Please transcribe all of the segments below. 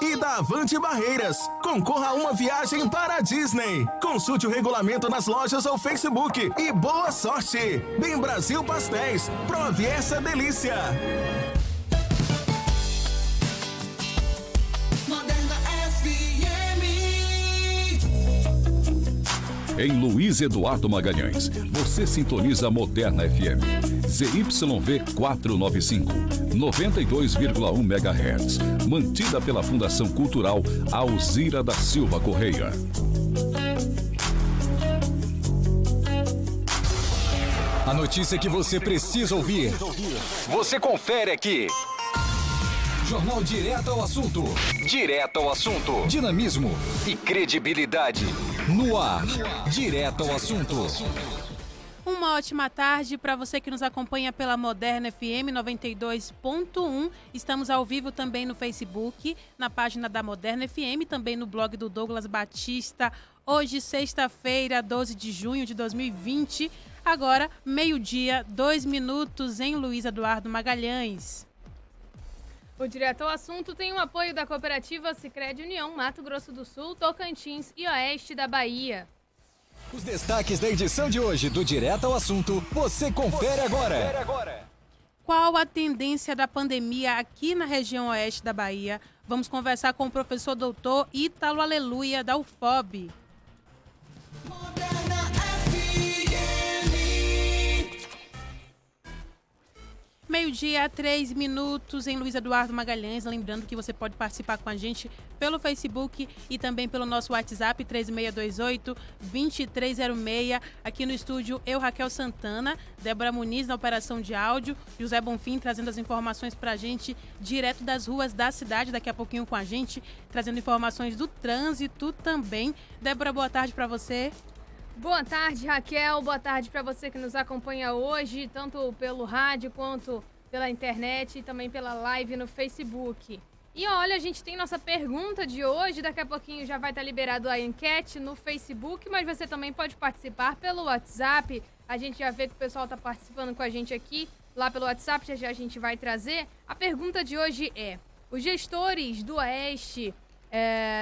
E da Avante Barreiras. Concorra a uma viagem para a Disney. Consulte o regulamento nas lojas ou Facebook. E boa sorte! Bem Brasil Pastéis. Prove essa delícia. Moderna FM. Em Luiz Eduardo Magalhães, você sintoniza a Moderna FM. ZYV 495, 92,1 MHz. Mantida pela Fundação Cultural Alzira da Silva Correia. A notícia que você precisa ouvir. Você confere aqui. Jornal Direto ao Assunto. Direto ao Assunto. Dinamismo e credibilidade. No ar. Direto ao Assunto. Uma ótima tarde para você que nos acompanha pela Moderna FM 92.1. Estamos ao vivo também no Facebook, na página da Moderna FM, também no blog do Douglas Batista. Hoje, sexta-feira, 12 de junho de 2020. Agora, meio-dia, 2 minutos em Luiz Eduardo Magalhães. O Direto ao Assunto tem o apoio da cooperativa Sicredi União, Mato Grosso do Sul, Tocantins e Oeste da Bahia. Os destaques da edição de hoje do Direto ao Assunto, você confere agora. Qual a tendência da pandemia aqui na região oeste da Bahia? Vamos conversar com o professor doutor Ítalo Aleluia, da UFOB. Moderna FM. Meio-dia, 3 minutos em Luiz Eduardo Magalhães. Lembrando que você pode participar com a gente pelo Facebook e também pelo nosso WhatsApp 3628-2306. Aqui no estúdio, eu, Raquel Santana, Débora Muniz na operação de áudio, José Bonfim trazendo as informações pra gente direto das ruas da cidade, daqui a pouquinho com a gente, trazendo informações do trânsito também. Débora, boa tarde pra você. Boa tarde, Raquel. Boa tarde para você que nos acompanha hoje, tanto pelo rádio quanto pela internet e também pela live no Facebook. E olha, a gente tem nossa pergunta de hoje. Daqui a pouquinho já vai estar liberado a enquete no Facebook, mas você também pode participar pelo WhatsApp. A gente já vê que o pessoal está participando com a gente aqui, lá pelo WhatsApp, já a gente vai trazer. A pergunta de hoje é: os gestores do Oeste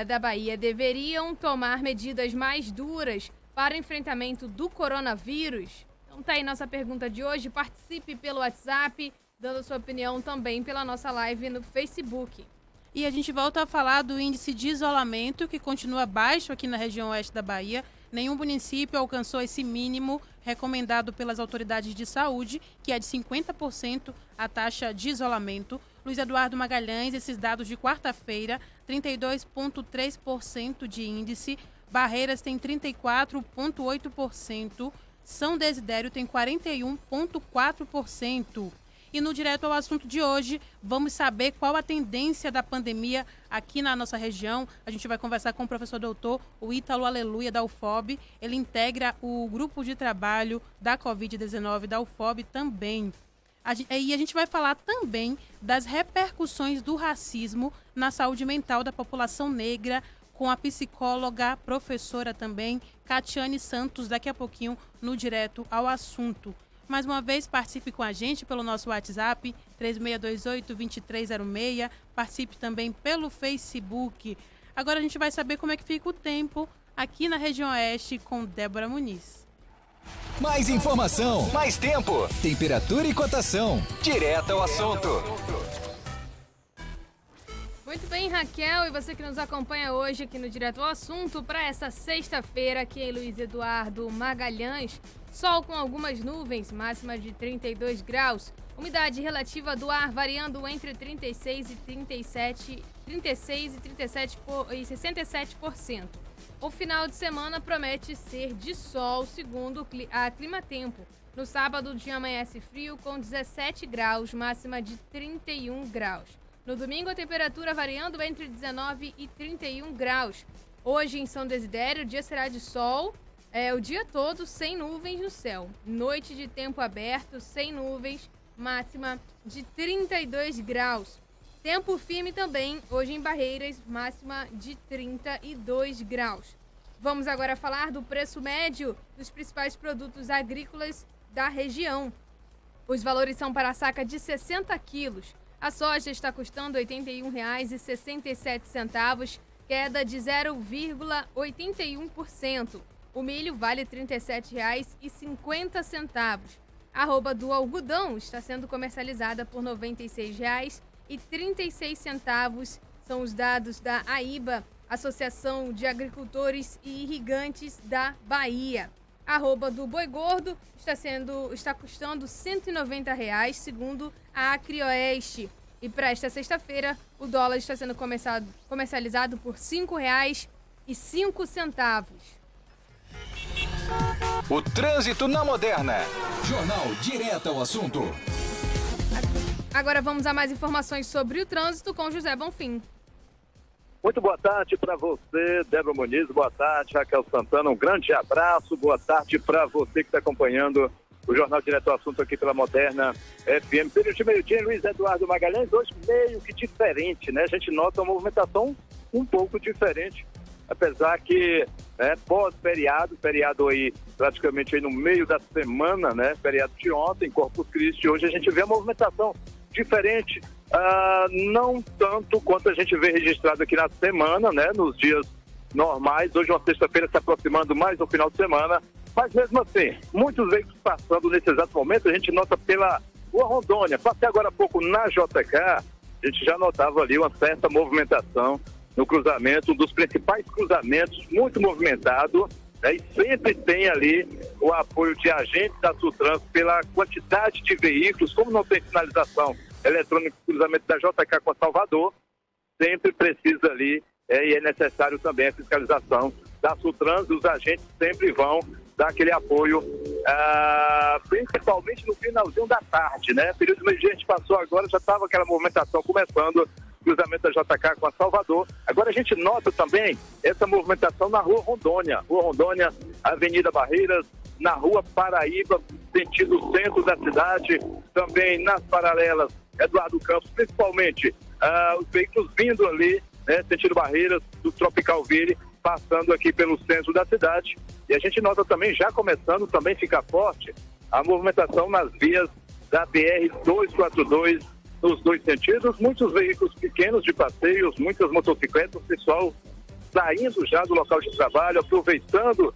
da Bahia deveriam tomar medidas mais duras para o enfrentamento do coronavírus? Então tá aí nossa pergunta de hoje. Participe pelo WhatsApp, dando sua opinião também pela nossa live no Facebook. E a gente volta a falar do índice de isolamento, que continua baixo aqui na região oeste da Bahia. Nenhum município alcançou esse mínimo recomendado pelas autoridades de saúde, que é de 50% a taxa de isolamento. Luiz Eduardo Magalhães, esses dados de quarta-feira, 32,3% de índice. Barreiras tem 34,8%, São Desidério tem 41,4%. E no Direto ao Assunto de hoje, vamos saber qual a tendência da pandemia aqui na nossa região. A gente vai conversar com o professor doutor Ítalo Aleluia, da UFOB. Ele integra o grupo de trabalho da Covid-19 da UFOB também. E a gente vai falar também das repercussões do racismo na saúde mental da população negra, com a psicóloga, professora também, Catiane Santos, daqui a pouquinho no Direto ao Assunto. Mais uma vez, participe com a gente pelo nosso WhatsApp, 3628-2306. Participe também pelo Facebook. Agora a gente vai saber como é que fica o tempo aqui na região oeste com Débora Muniz. Mais informação, mais tempo, temperatura e cotação. Direto ao Assunto. Muito bem, Raquel, e você que nos acompanha hoje aqui no Direto ao Assunto, para essa sexta-feira aqui em Luiz Eduardo Magalhães, sol com algumas nuvens, máxima de 32 graus, umidade relativa do ar variando entre 36 e 67%. O final de semana promete ser de sol, segundo a Climatempo. No sábado, o dia amanhece frio com 17 graus, máxima de 31 graus. No domingo, a temperatura variando entre 19 e 31 graus. Hoje, em São Desidério, o dia será de sol, o dia todo sem nuvens no céu. Noite de tempo aberto, sem nuvens, máxima de 32 graus. Tempo firme também, hoje em Barreiras, máxima de 32 graus. Vamos agora falar do preço médio dos principais produtos agrícolas da região. Os valores são para a saca de 60 quilos. A soja está custando R$ 81,67, queda de 0,81%. O milho vale R$ 37,50. A arroba do algodão está sendo comercializada por R$ 96,36. São os dados da AIBA, Associação de Agricultores e Irrigantes da Bahia. A arroba do boi gordo está custando R$ 190,00, segundo a Acrioeste. E para esta sexta-feira, o dólar está sendo comercializado por R$ 5,05. O trânsito na Moderna. Jornal direto ao assunto. Agora vamos a mais informações sobre o trânsito com José Bonfim. Muito boa tarde para você, Débora Muniz. Boa tarde, Raquel Santana. Um grande abraço. Boa tarde para você que está acompanhando o Jornal Direto ao Assunto aqui pela Moderna FM. Período de meio-dia, Luiz Eduardo Magalhães. Hoje meio que diferente, né? A gente nota uma movimentação um pouco diferente, apesar que pós-feriado, feriado aí praticamente aí no meio da semana, né? Feriado de ontem, Corpus Christi. Hoje a gente vê a movimentação diferente. Não tanto quanto a gente vê registrado aqui na semana, né? Nos dias normais. Hoje, uma sexta-feira, se aproximando mais no final de semana. Mas mesmo assim, muitos veículos passando nesse exato momento. A gente nota pela Rua Rondônia. Passei agora há pouco na JK. A gente já notava ali uma certa movimentação no cruzamento, um dos principais cruzamentos, muito movimentado. Né? E sempre tem ali o apoio de agentes da Sutrans pela quantidade de veículos. Como não tem sinalização eletrônico, cruzamento da JK com Salvador, sempre precisa ali, e é necessário também a fiscalização da Sutrans. Os agentes sempre vão dar aquele apoio, principalmente no finalzinho da tarde, né? Período de meio-dia a gente passou agora, já estava aquela movimentação começando, cruzamento da JK com a Salvador. Agora a gente nota também essa movimentação na Rua Rondônia, Avenida Barreiras, na Rua Paraíba, sentido centro da cidade, também nas paralelas Eduardo Campos, principalmente os veículos vindo ali, né, sentido Barreiras, do Tropicalville, passando aqui pelo centro da cidade. E a gente nota também, já começando também ficar forte, a movimentação nas vias da BR-242, nos dois sentidos. Muitos veículos pequenos de passeios, muitas motocicletas, o pessoal saindo já do local de trabalho, aproveitando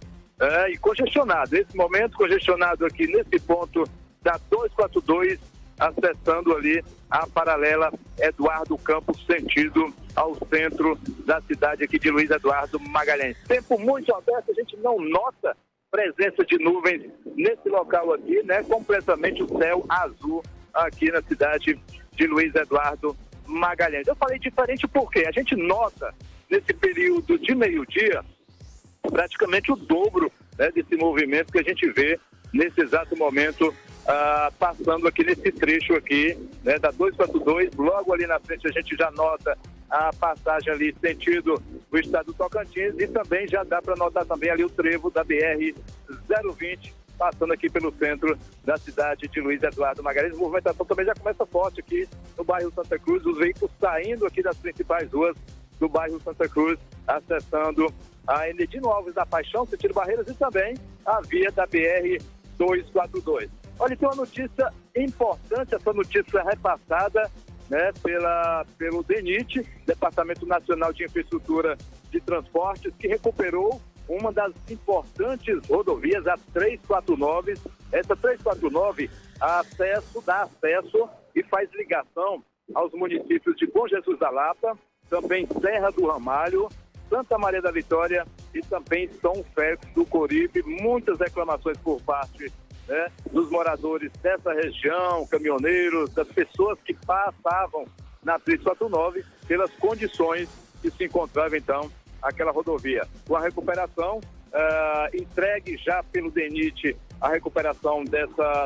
e congestionado. Nesse momento, congestionado aqui nesse ponto da 242, acessando ali a paralela Eduardo Campos, sentido ao centro da cidade aqui de Luiz Eduardo Magalhães. Tempo muito aberto, a gente não nota presença de nuvens nesse local aqui, né? Completamente o céu azul aqui na cidade de Luiz Eduardo Magalhães. Eu falei diferente porque a gente nota nesse período de meio-dia praticamente o dobro, né, desse movimento que a gente vê nesse exato momento, passando aqui nesse trecho aqui, né, da 242, logo ali na frente a gente já nota a passagem ali sentido o estado do Tocantins, e também já dá para notar também ali o trevo da BR-020, passando aqui pelo centro da cidade de Luiz Eduardo Magalhães. A movimentação também já começa forte aqui no bairro Santa Cruz, os veículos saindo aqui das principais ruas do bairro Santa Cruz, acessando a Enedino Alves da Paixão, sentido Barreiras, e também a via da BR-242. Olha, tem uma notícia importante, essa notícia repassada, né, pelo DENIT, Departamento Nacional de Infraestrutura de Transportes, que recuperou uma das importantes rodovias, a 349. Essa 349 dá acesso e faz ligação aos municípios de Bom Jesus da Lapa, também Serra do Ramalho, Santa Maria da Vitória e também São Félix do Coribe. Muitas reclamações por parte, né, dos moradores dessa região, caminhoneiros, das pessoas que passavam na 349 pelas condições que se encontrava então aquela rodovia. Com a recuperação, entregue já pelo DENIT a recuperação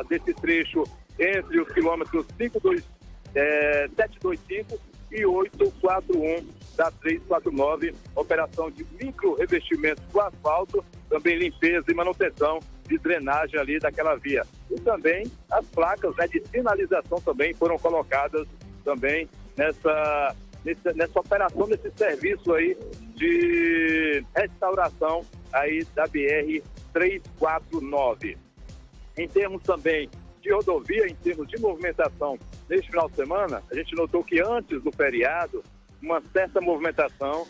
desse trecho entre os quilômetros 725 e 841 da 349, operação de micro revestimento do asfalto, também limpeza e manutenção de drenagem ali daquela via. E também as placas, né, de sinalização também foram colocadas também nessa operação, nesse serviço aí de restauração aí da BR-349. Em termos também de rodovia, em termos de movimentação neste final de semana, a gente notou que antes do feriado, uma certa movimentação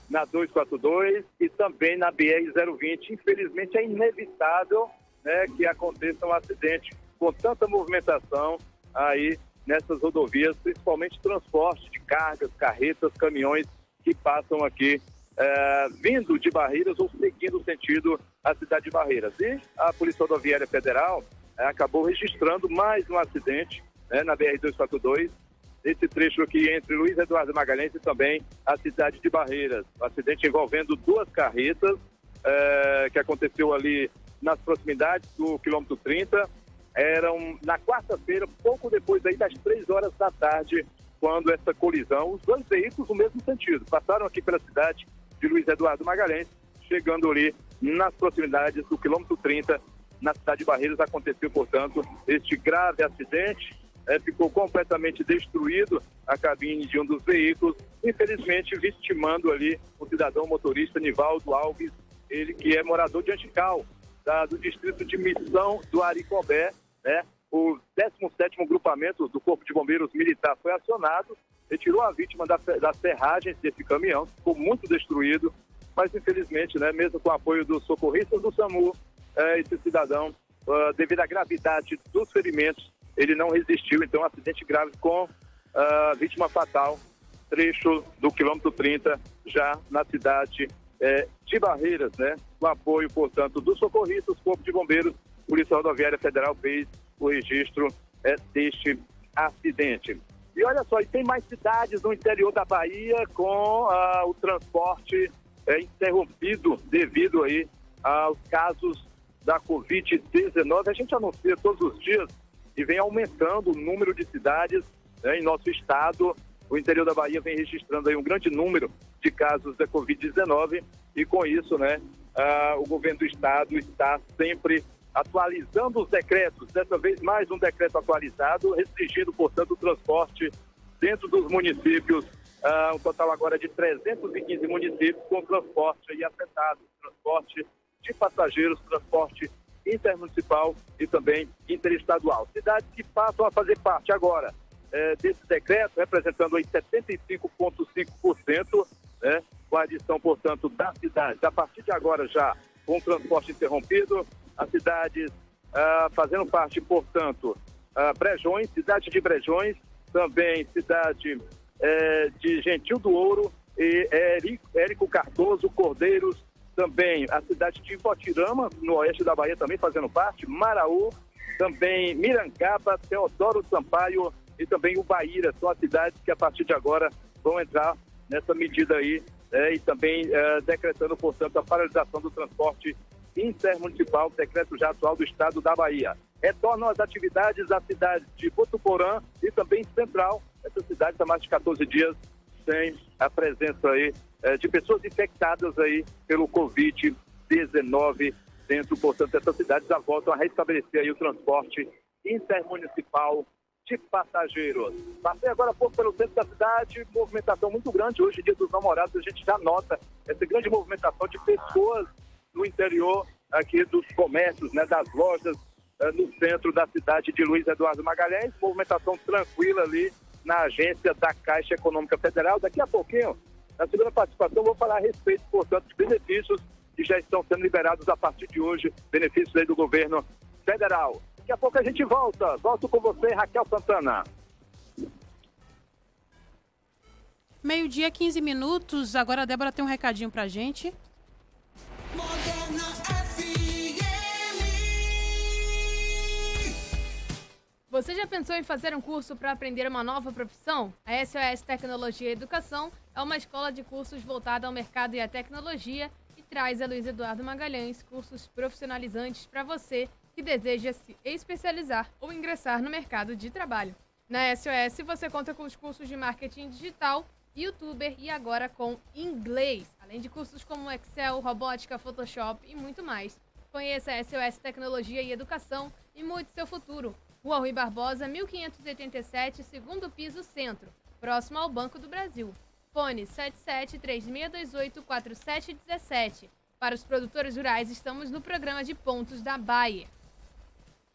na 242 e também na BR-020. Infelizmente, é inevitável, né, que aconteça um acidente com tanta movimentação aí nessas rodovias, principalmente transporte de cargas, carretas, caminhões que passam aqui vindo de Barreiras ou seguindo o sentido a cidade de Barreiras. E a Polícia Rodoviária Federal acabou registrando mais um acidente, né, na BR-242, esse trecho aqui entre Luiz Eduardo Magalhães e também a cidade de Barreiras. Um acidente envolvendo duas carretas que aconteceu ali nas proximidades do quilômetro 30. Eram na quarta-feira, pouco depois aí das 3 horas da tarde, quando essa colisão, os dois veículos no mesmo sentido, passaram aqui pela cidade de Luiz Eduardo Magalhães, chegando ali nas proximidades do quilômetro 30, na cidade de Barreiras, aconteceu, portanto, este grave acidente. Ficou completamente destruído a cabine de um dos veículos, infelizmente vitimando ali o cidadão motorista Nivaldo Alves, ele que é morador de Antical, do distrito de Missão do Aricobé, né? O 17º grupamento do Corpo de Bombeiros Militar foi acionado, retirou a vítima das ferragens desse caminhão, ficou muito destruído, mas infelizmente, né, mesmo com o apoio dos socorristas do SAMU, esse cidadão, devido à gravidade dos ferimentos, ele não resistiu. Então, um acidente grave com vítima fatal, trecho do quilômetro 30, já na cidade de Barreiras, né? Com apoio, portanto, dos socorristas, Corpo de Bombeiros, Polícia Rodoviária Federal fez o registro deste acidente. E olha só, e tem mais cidades no interior da Bahia com o transporte interrompido devido aí aos casos da Covid-19. A gente anuncia todos os dias e vem aumentando o número de cidades, né, em nosso estado. O interior da Bahia vem registrando aí um grande número de casos da Covid-19 e com isso, né, o governo do estado está sempre atualizando os decretos, dessa vez mais um decreto atualizado, restringindo, portanto, o transporte dentro dos municípios, um total agora de 315 municípios com transporte aí afetado, transporte de passageiros, transporte intermunicipal e também interestadual. Cidades que passam a fazer parte agora desse decreto, representando aí 75,5%, né, com a adição, portanto, das cidades. A partir de agora já com o transporte interrompido, as cidades fazendo parte, portanto, Brejões, cidade de Brejões, também cidade de Gentil do Ouro, e Érico Cardoso, Cordeiros, também a cidade de Ipotirama, no oeste da Bahia, também fazendo parte, Maraú, também Mirangaba, Teodoro Sampaio e também Ubaíra, são as cidades que a partir de agora vão entrar nessa medida aí, e também decretando, portanto, a paralisação do transporte intermunicipal, decreto já atual do estado da Bahia. Retornam as atividades da cidade de Botuporã e também Central. Essa cidade está mais de 14 dias sem a presença aí de pessoas infectadas aí pelo Covid-19 dentro, portanto, essas cidades já voltam a restabelecer aí o transporte intermunicipal de passageiros. Passei agora há pouco pelo centro da cidade, movimentação muito grande. Hoje, dia dos namorados, a gente já nota essa grande movimentação de pessoas no interior aqui dos comércios, né, das lojas, no centro da cidade de Luiz Eduardo Magalhães. Movimentação tranquila ali na agência da Caixa Econômica Federal. Daqui a pouquinho, na segunda participação, vou falar a respeito, portanto, de benefícios que já estão sendo liberados a partir de hoje, benefícios aí do governo federal. Daqui a pouco a gente volta. Volto com você, Raquel Santana. 12h, 15 minutos. Agora a Débora tem um recadinho pra gente. Moderna FM. Você já pensou em fazer um curso para aprender uma nova profissão? A SOS Tecnologia e Educação é uma escola de cursos voltada ao mercado e à tecnologia e traz a Luiz Eduardo Magalhães cursos profissionalizantes para você que deseja se especializar ou ingressar no mercado de trabalho. Na SOS você conta com os cursos de marketing digital, youtuber e agora com inglês, além de cursos como Excel, robótica, Photoshop e muito mais. Conheça a SOS Tecnologia e Educação e mude seu futuro. Rua Rui Barbosa, 1587, segundo piso, centro, próximo ao Banco do Brasil. Fone 7736284717. Para os produtores rurais, estamos no programa de pontos da Bayer.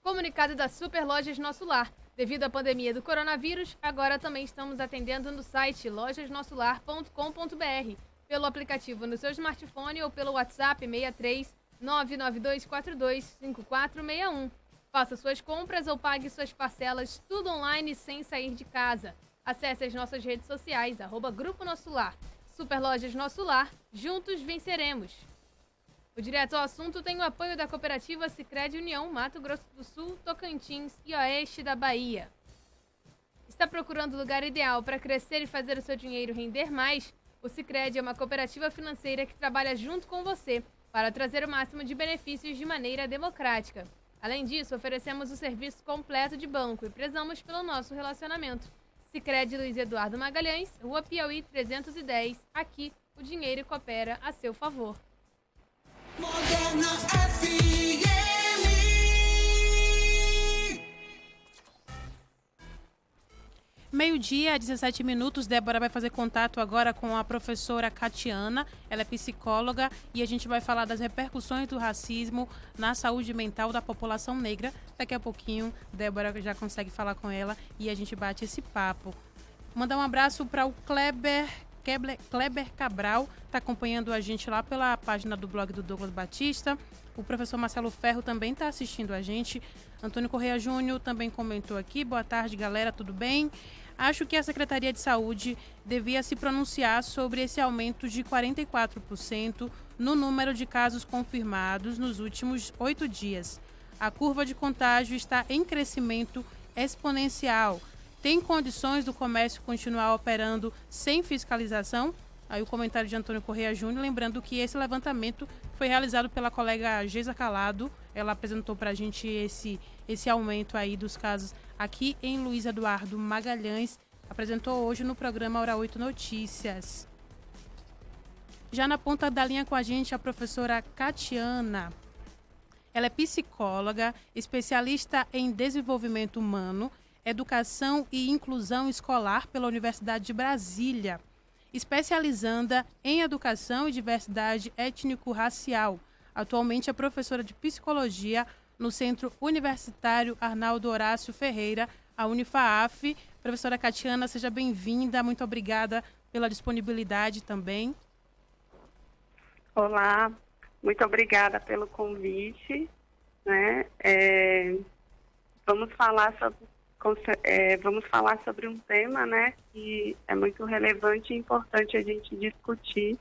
Comunicado da Super Lojas Nosso Lar. Devido à pandemia do coronavírus, agora também estamos atendendo no site lojasnossolar.com.br, pelo aplicativo no seu smartphone ou pelo WhatsApp 63 99242 5461. Faça suas compras ou pague suas parcelas tudo online sem sair de casa. Acesse as nossas redes sociais, @Grupo Nosso Lar. Superlojas Nosso Lar, juntos venceremos. O Direto ao Assunto tem o apoio da cooperativa Sicredi União, Mato Grosso do Sul, Tocantins e Oeste da Bahia. Está procurando o lugar ideal para crescer e fazer o seu dinheiro render mais? O Sicredi é uma cooperativa financeira que trabalha junto com você para trazer o máximo de benefícios de maneira democrática. Além disso, oferecemos o serviço completo de banco e prezamos pelo nosso relacionamento. Sicredi Luiz Eduardo Magalhães, Rua Piauí 310. Aqui, o dinheiro coopera a seu favor. Moderna FM. Meio-dia, 17 minutos. Débora vai fazer contato agora com a professora Catiana. Ela é psicóloga e a gente vai falar das repercussões do racismo na saúde mental da população negra. Daqui a pouquinho, Débora já consegue falar com ela e a gente bate esse papo. Mandar um abraço para o Kleber Cabral, está acompanhando a gente lá pela página do blog do Douglas Batista. O professor Marcelo Ferro também está assistindo a gente. Antônio Correia Júnior também comentou aqui. Boa tarde, galera, tudo bem? Acho que a Secretaria de Saúde devia se pronunciar sobre esse aumento de 44% no número de casos confirmados nos últimos 8 dias. A curva de contágio está em crescimento exponencial. Tem condições do comércio continuar operando sem fiscalização? Aí o comentário de Antônio Correia Júnior, lembrando que esse levantamento foi realizado pela colega Geisa Calado. Ela apresentou para a gente esse aumento aí dos casos aqui em Luiz Eduardo Magalhães. Apresentou hoje no programa Hora 8 Notícias. Já na ponta da linha com a gente, a professora Catiana. Ela é psicóloga, especialista em desenvolvimento humano, educação e inclusão escolar pela Universidade de Brasília, especializanda em educação e diversidade étnico-racial. Atualmente é professora de psicologia no Centro Universitário Arnaldo Horácio Ferreira, a Unifaaf. Professora Catiana, seja bem-vinda. Muito obrigada pela disponibilidade também. Olá, muito obrigada pelo convite. Né? Vamos falar sobre um tema, né, que é muito relevante e importante a gente discutir,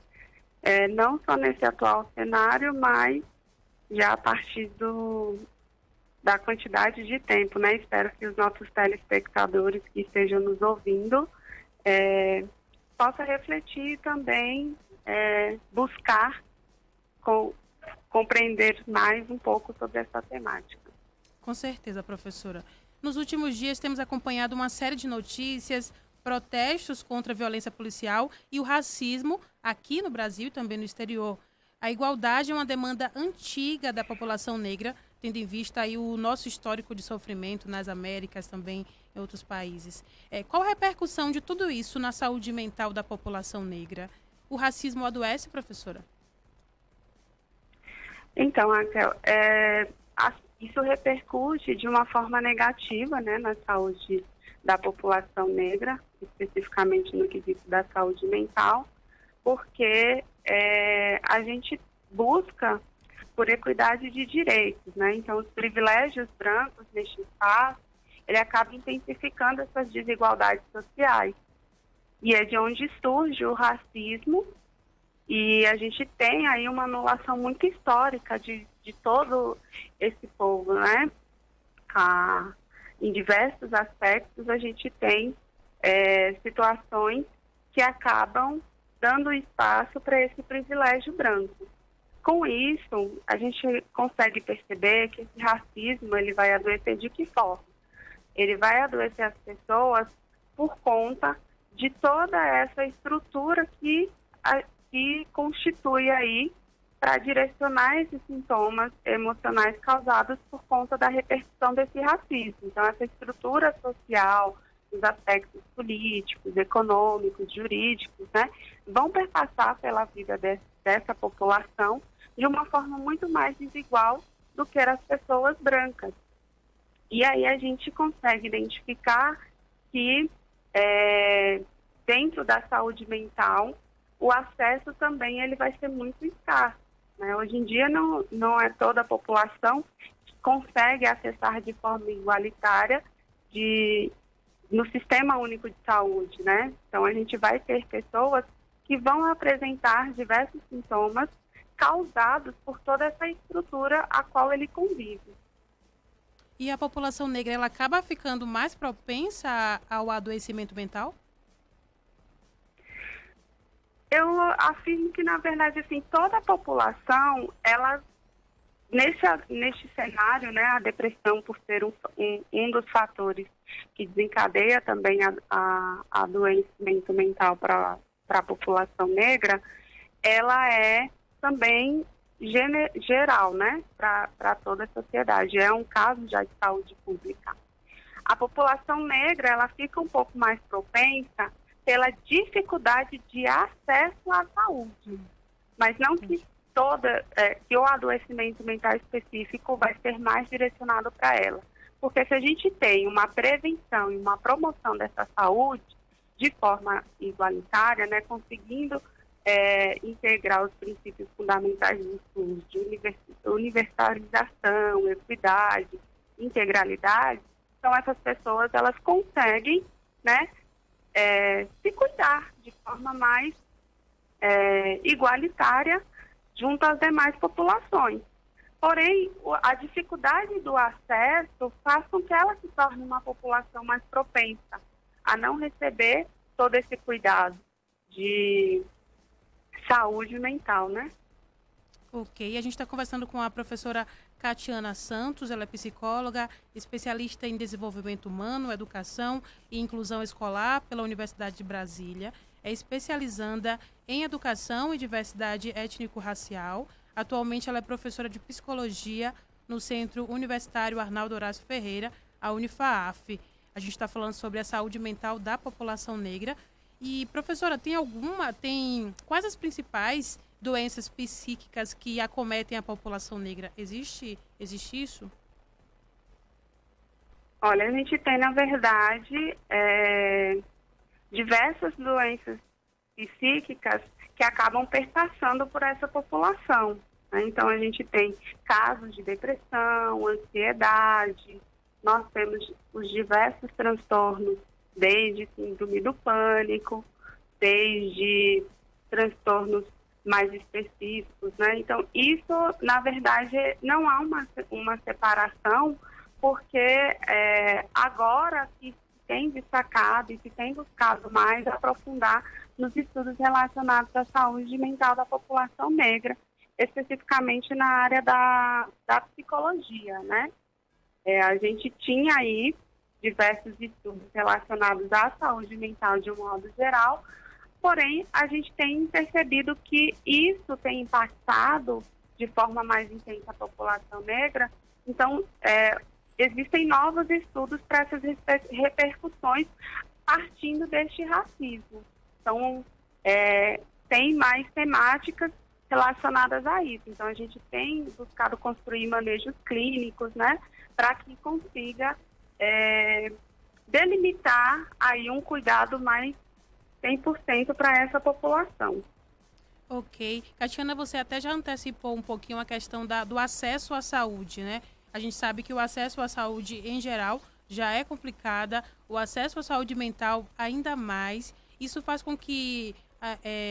não só nesse atual cenário, mas já a partir da quantidade de tempo, né? Espero que os nossos telespectadores que estejam nos ouvindo possam refletir também, buscar compreender mais um pouco sobre essa temática. Com certeza, professora. Nos últimos dias temos acompanhado uma série de notícias, protestos contra a violência policial e o racismo aqui no Brasil e também no exterior. A igualdade é uma demanda antiga da população negra, tendo em vista aí o nosso histórico de sofrimento nas Américas, também em outros países. Qual a repercussão de tudo isso na saúde mental da população negra? O racismo adoece, professora? Então, Raquel, isso repercute de uma forma negativa, né, na saúde da população negra, especificamente no quesito da saúde mental, porque a gente busca por equidade de direitos, né? Então, os privilégios brancos neste espaço, ele acaba intensificando essas desigualdades sociais. E é de onde surge o racismo, e a gente tem aí uma anulação muito histórica de todo esse povo, né? Em diversos aspectos, a gente tem situações que acabam dando espaço para esse privilégio branco. Com isso, a gente consegue perceber que esse racismo ele vai adoecer de que forma? Ele vai adoecer as pessoas por conta de toda essa estrutura que constitui aí para direcionar esses sintomas emocionais causados por conta da repercussão desse racismo. Então, essa estrutura social, os aspectos políticos, econômicos, jurídicos, né, vão perpassar pela vida dessa população de uma forma muito mais desigual do que as pessoas brancas. E aí a gente consegue identificar que dentro da saúde mental, o acesso também ele vai ser muito escasso, né? Hoje em dia não é toda a população que consegue acessar de forma igualitária no Sistema Único de Saúde, né? Então a gente vai ter pessoas que vão apresentar diversos sintomas causados por toda essa estrutura a qual ele convive. E a população negra, ela acaba ficando mais propensa ao adoecimento mental? Eu afirmo que, na verdade, assim, toda a população, ela, neste cenário, né, a depressão, por ser um dos fatores que desencadeia também a adoecimento mental para a população negra, ela é também geral, né, para toda a sociedade. É um caso já de saúde pública. A população negra, ela fica um pouco mais propensa pela dificuldade de acesso à saúde, mas não que que o adoecimento mental específico vai ser mais direcionado para ela. Porque se a gente tem uma prevenção e uma promoção dessa saúde de forma igualitária, né, conseguindo integrar os princípios fundamentais do SUS, de universalização, equidade, integralidade, então essas pessoas, elas conseguem, né, se cuidar de forma mais igualitária junto às demais populações. Porém, a dificuldade do acesso faz com que ela se torne uma população mais propensa a não receber todo esse cuidado de saúde mental, né? Ok, a gente está conversando com a professora Catiana Santos, ela é psicóloga, especialista em desenvolvimento humano, educação e inclusão escolar pela Universidade de Brasília, é especializanda em educação e diversidade étnico-racial. Atualmente ela é professora de psicologia no Centro Universitário Arnaldo Horácio Ferreira, a Unifaaf. A gente está falando sobre a saúde mental da população negra. E, professora, quais as principais doenças psíquicas que acometem a população negra? Existe isso? Olha, a gente tem, na verdade, diversas doenças psíquicas que acabam perpassando por essa população, né? Então, a gente tem casos de depressão, ansiedade, nós temos os diversos transtornos, desde síndrome do pânico, desde transtornos mais específicos, né? Então, isso, na verdade, não há uma separação, porque agora que se tem destacado e se tem buscado mais aprofundar nos estudos relacionados à saúde mental da população negra, especificamente na área da psicologia, né? A gente tinha aí diversos estudos relacionados à saúde mental de um modo geral, porém, a gente tem percebido que isso tem impactado de forma mais intensa a população negra. Então, existem novos estudos para essas repercussões partindo deste racismo. Então, tem mais temáticas relacionadas a isso. Então, a gente tem buscado construir manejos clínicos, né, para que consiga delimitar aí um cuidado mais 100% para essa população. Ok. Catiana, você até já antecipou um pouquinho a questão do acesso à saúde, né? A gente sabe que o acesso à saúde, em geral, já é complicada, o acesso à saúde mental ainda mais. Isso faz com que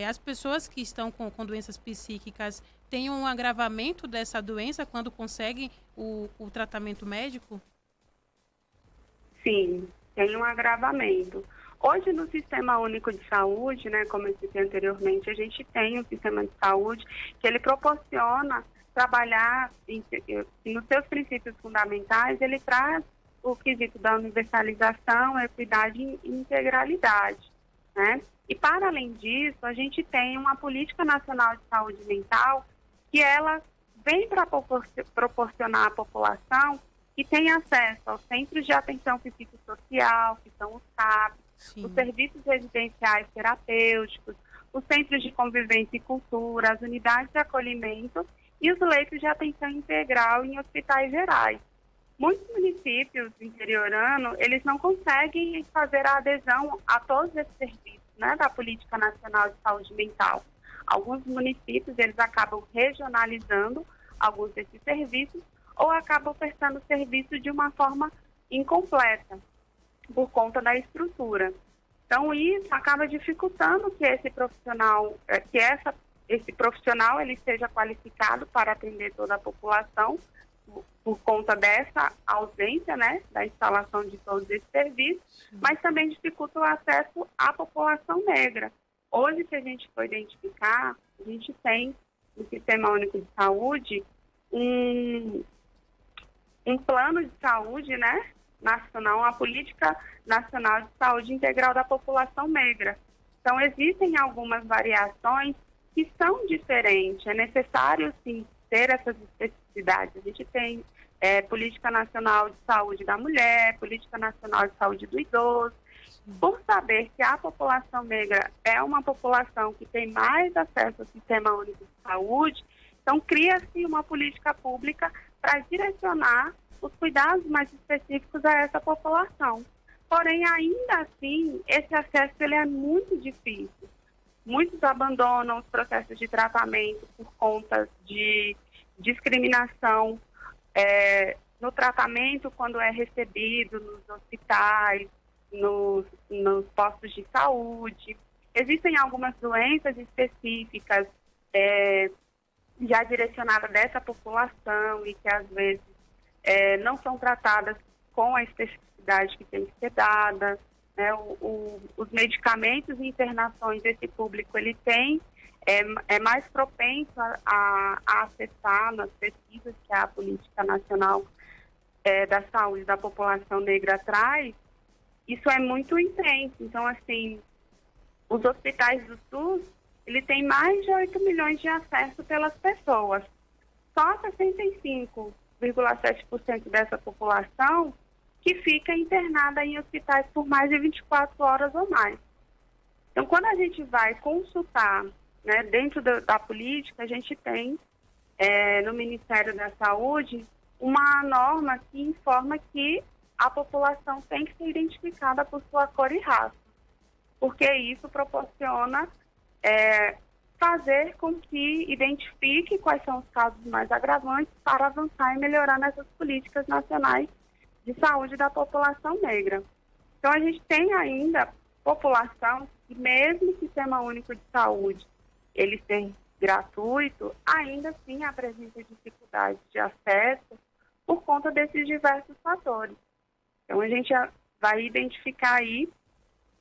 as pessoas que estão com doenças psíquicas tenham um agravamento dessa doença quando conseguem o tratamento médico? Sim, tem um agravamento. Hoje, no Sistema Único de Saúde, né, como eu disse anteriormente, a gente tem um sistema de saúde que ele proporciona trabalhar nos seus princípios fundamentais, ele traz o quesito da universalização, equidade e integralidade, né? E, para além disso, a gente tem uma política nacional de saúde mental que ela vem para proporcionar à população que tem acesso aos centros de atenção psicossocial, que são os CAPs, os serviços residenciais terapêuticos, os centros de convivência e cultura, as unidades de acolhimento e os leitos de atenção integral em hospitais gerais. muitos municípios interioranos, eles não conseguem fazer a adesão a todos esses serviços, né, da Política Nacional de Saúde Mental. Alguns municípios, eles acabam regionalizando alguns desses serviços ou acabam prestando serviço de uma forma incompleta, por conta da estrutura. Então, isso acaba dificultando que esse profissional, esse profissional ele seja qualificado para atender toda a população, por conta dessa ausência, né, da instalação de todos esses serviços, mas também dificulta o acesso à população negra. Hoje, se a gente for identificar, a gente tem no Sistema Único de Saúde um plano de saúde, né, nacional, uma política nacional de saúde integral da população negra. Então, existem algumas variações que são diferentes. É necessário, sim, ter essas especificidades. A gente tem Política Nacional de Saúde da Mulher, Política Nacional de Saúde do Idoso. Por saber que a população negra é uma população que tem mais acesso ao Sistema Único de Saúde, então cria-se uma política pública para direcionar os cuidados mais específicos a essa população. Porém, ainda assim, esse acesso ele é muito difícil. Muitos abandonam os processos de tratamento por conta de discriminação no tratamento quando é recebido nos hospitais, nos postos de saúde. Existem algumas doenças específicas já direcionadas dessa população e que às vezes não são tratadas com a especificidade que tem que ser dada, né? Os medicamentos e internações desse público, ele tem, é mais propenso a acessar nas pesquisas que a Política Nacional da Saúde da População Negra traz. Isso é muito intenso. Então, assim, os hospitais do SUS, ele tem mais de 8 milhões de acessos pelas pessoas. Só 65,7% dessa população que fica internada em hospitais por mais de 24 horas ou mais. Então, quando a gente vai consultar, né, dentro da política, a gente tem no Ministério da Saúde uma norma que informa que a população tem que ser identificada por sua cor e raça, porque isso proporciona fazer com que identifique quais são os casos mais agravantes para avançar e melhorar nessas políticas nacionais de saúde da população negra. Então, a gente tem ainda população que, mesmo o Sistema Único de Saúde ele ser gratuito, ainda assim apresenta dificuldades de acesso por conta desses diversos fatores. Então, a gente vai identificar aí,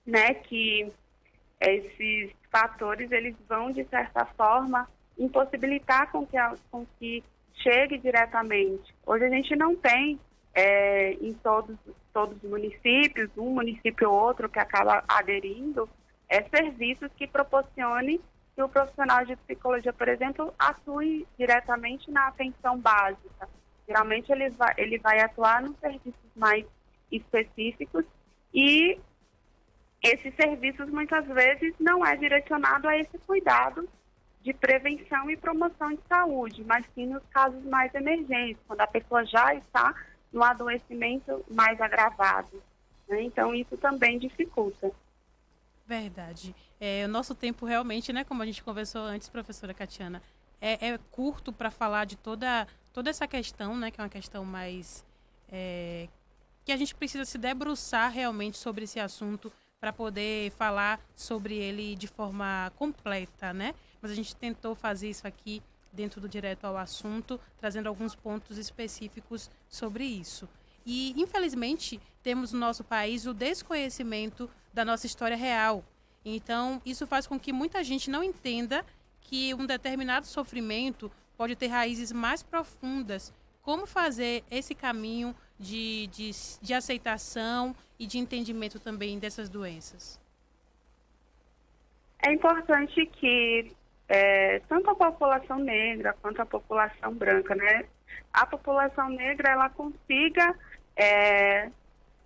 né, que esses fatores, eles vão, de certa forma, impossibilitar com que chegue diretamente. Hoje a gente não tem, em todos os municípios, um município ou outro que acaba aderindo, serviços que proporcione que o profissional de psicologia, por exemplo, atue diretamente na atenção básica. Geralmente ele vai atuar nos serviços mais específicos e esses serviços muitas vezes não é direcionado a esse cuidado de prevenção e promoção de saúde, mas sim nos casos mais emergentes, quando a pessoa já está no adoecimento mais agravado, né? Então isso também dificulta. Verdade. O nosso tempo realmente, né, como a gente conversou antes, professora Catiana, é curto para falar de toda essa questão, né, que é uma questão mais que a gente precisa se debruçar realmente sobre esse assunto para poder falar sobre ele de forma completa, né? Mas a gente tentou fazer isso aqui dentro do Direto ao Assunto, trazendo alguns pontos específicos sobre isso. E, infelizmente, temos no nosso país o desconhecimento da nossa história real. Então, isso faz com que muita gente não entenda que um determinado sofrimento pode ter raízes mais profundas. Como fazer esse caminho de aceitação e de entendimento também dessas doenças? É importante que tanto a população negra quanto a população branca, né? A população negra, ela consiga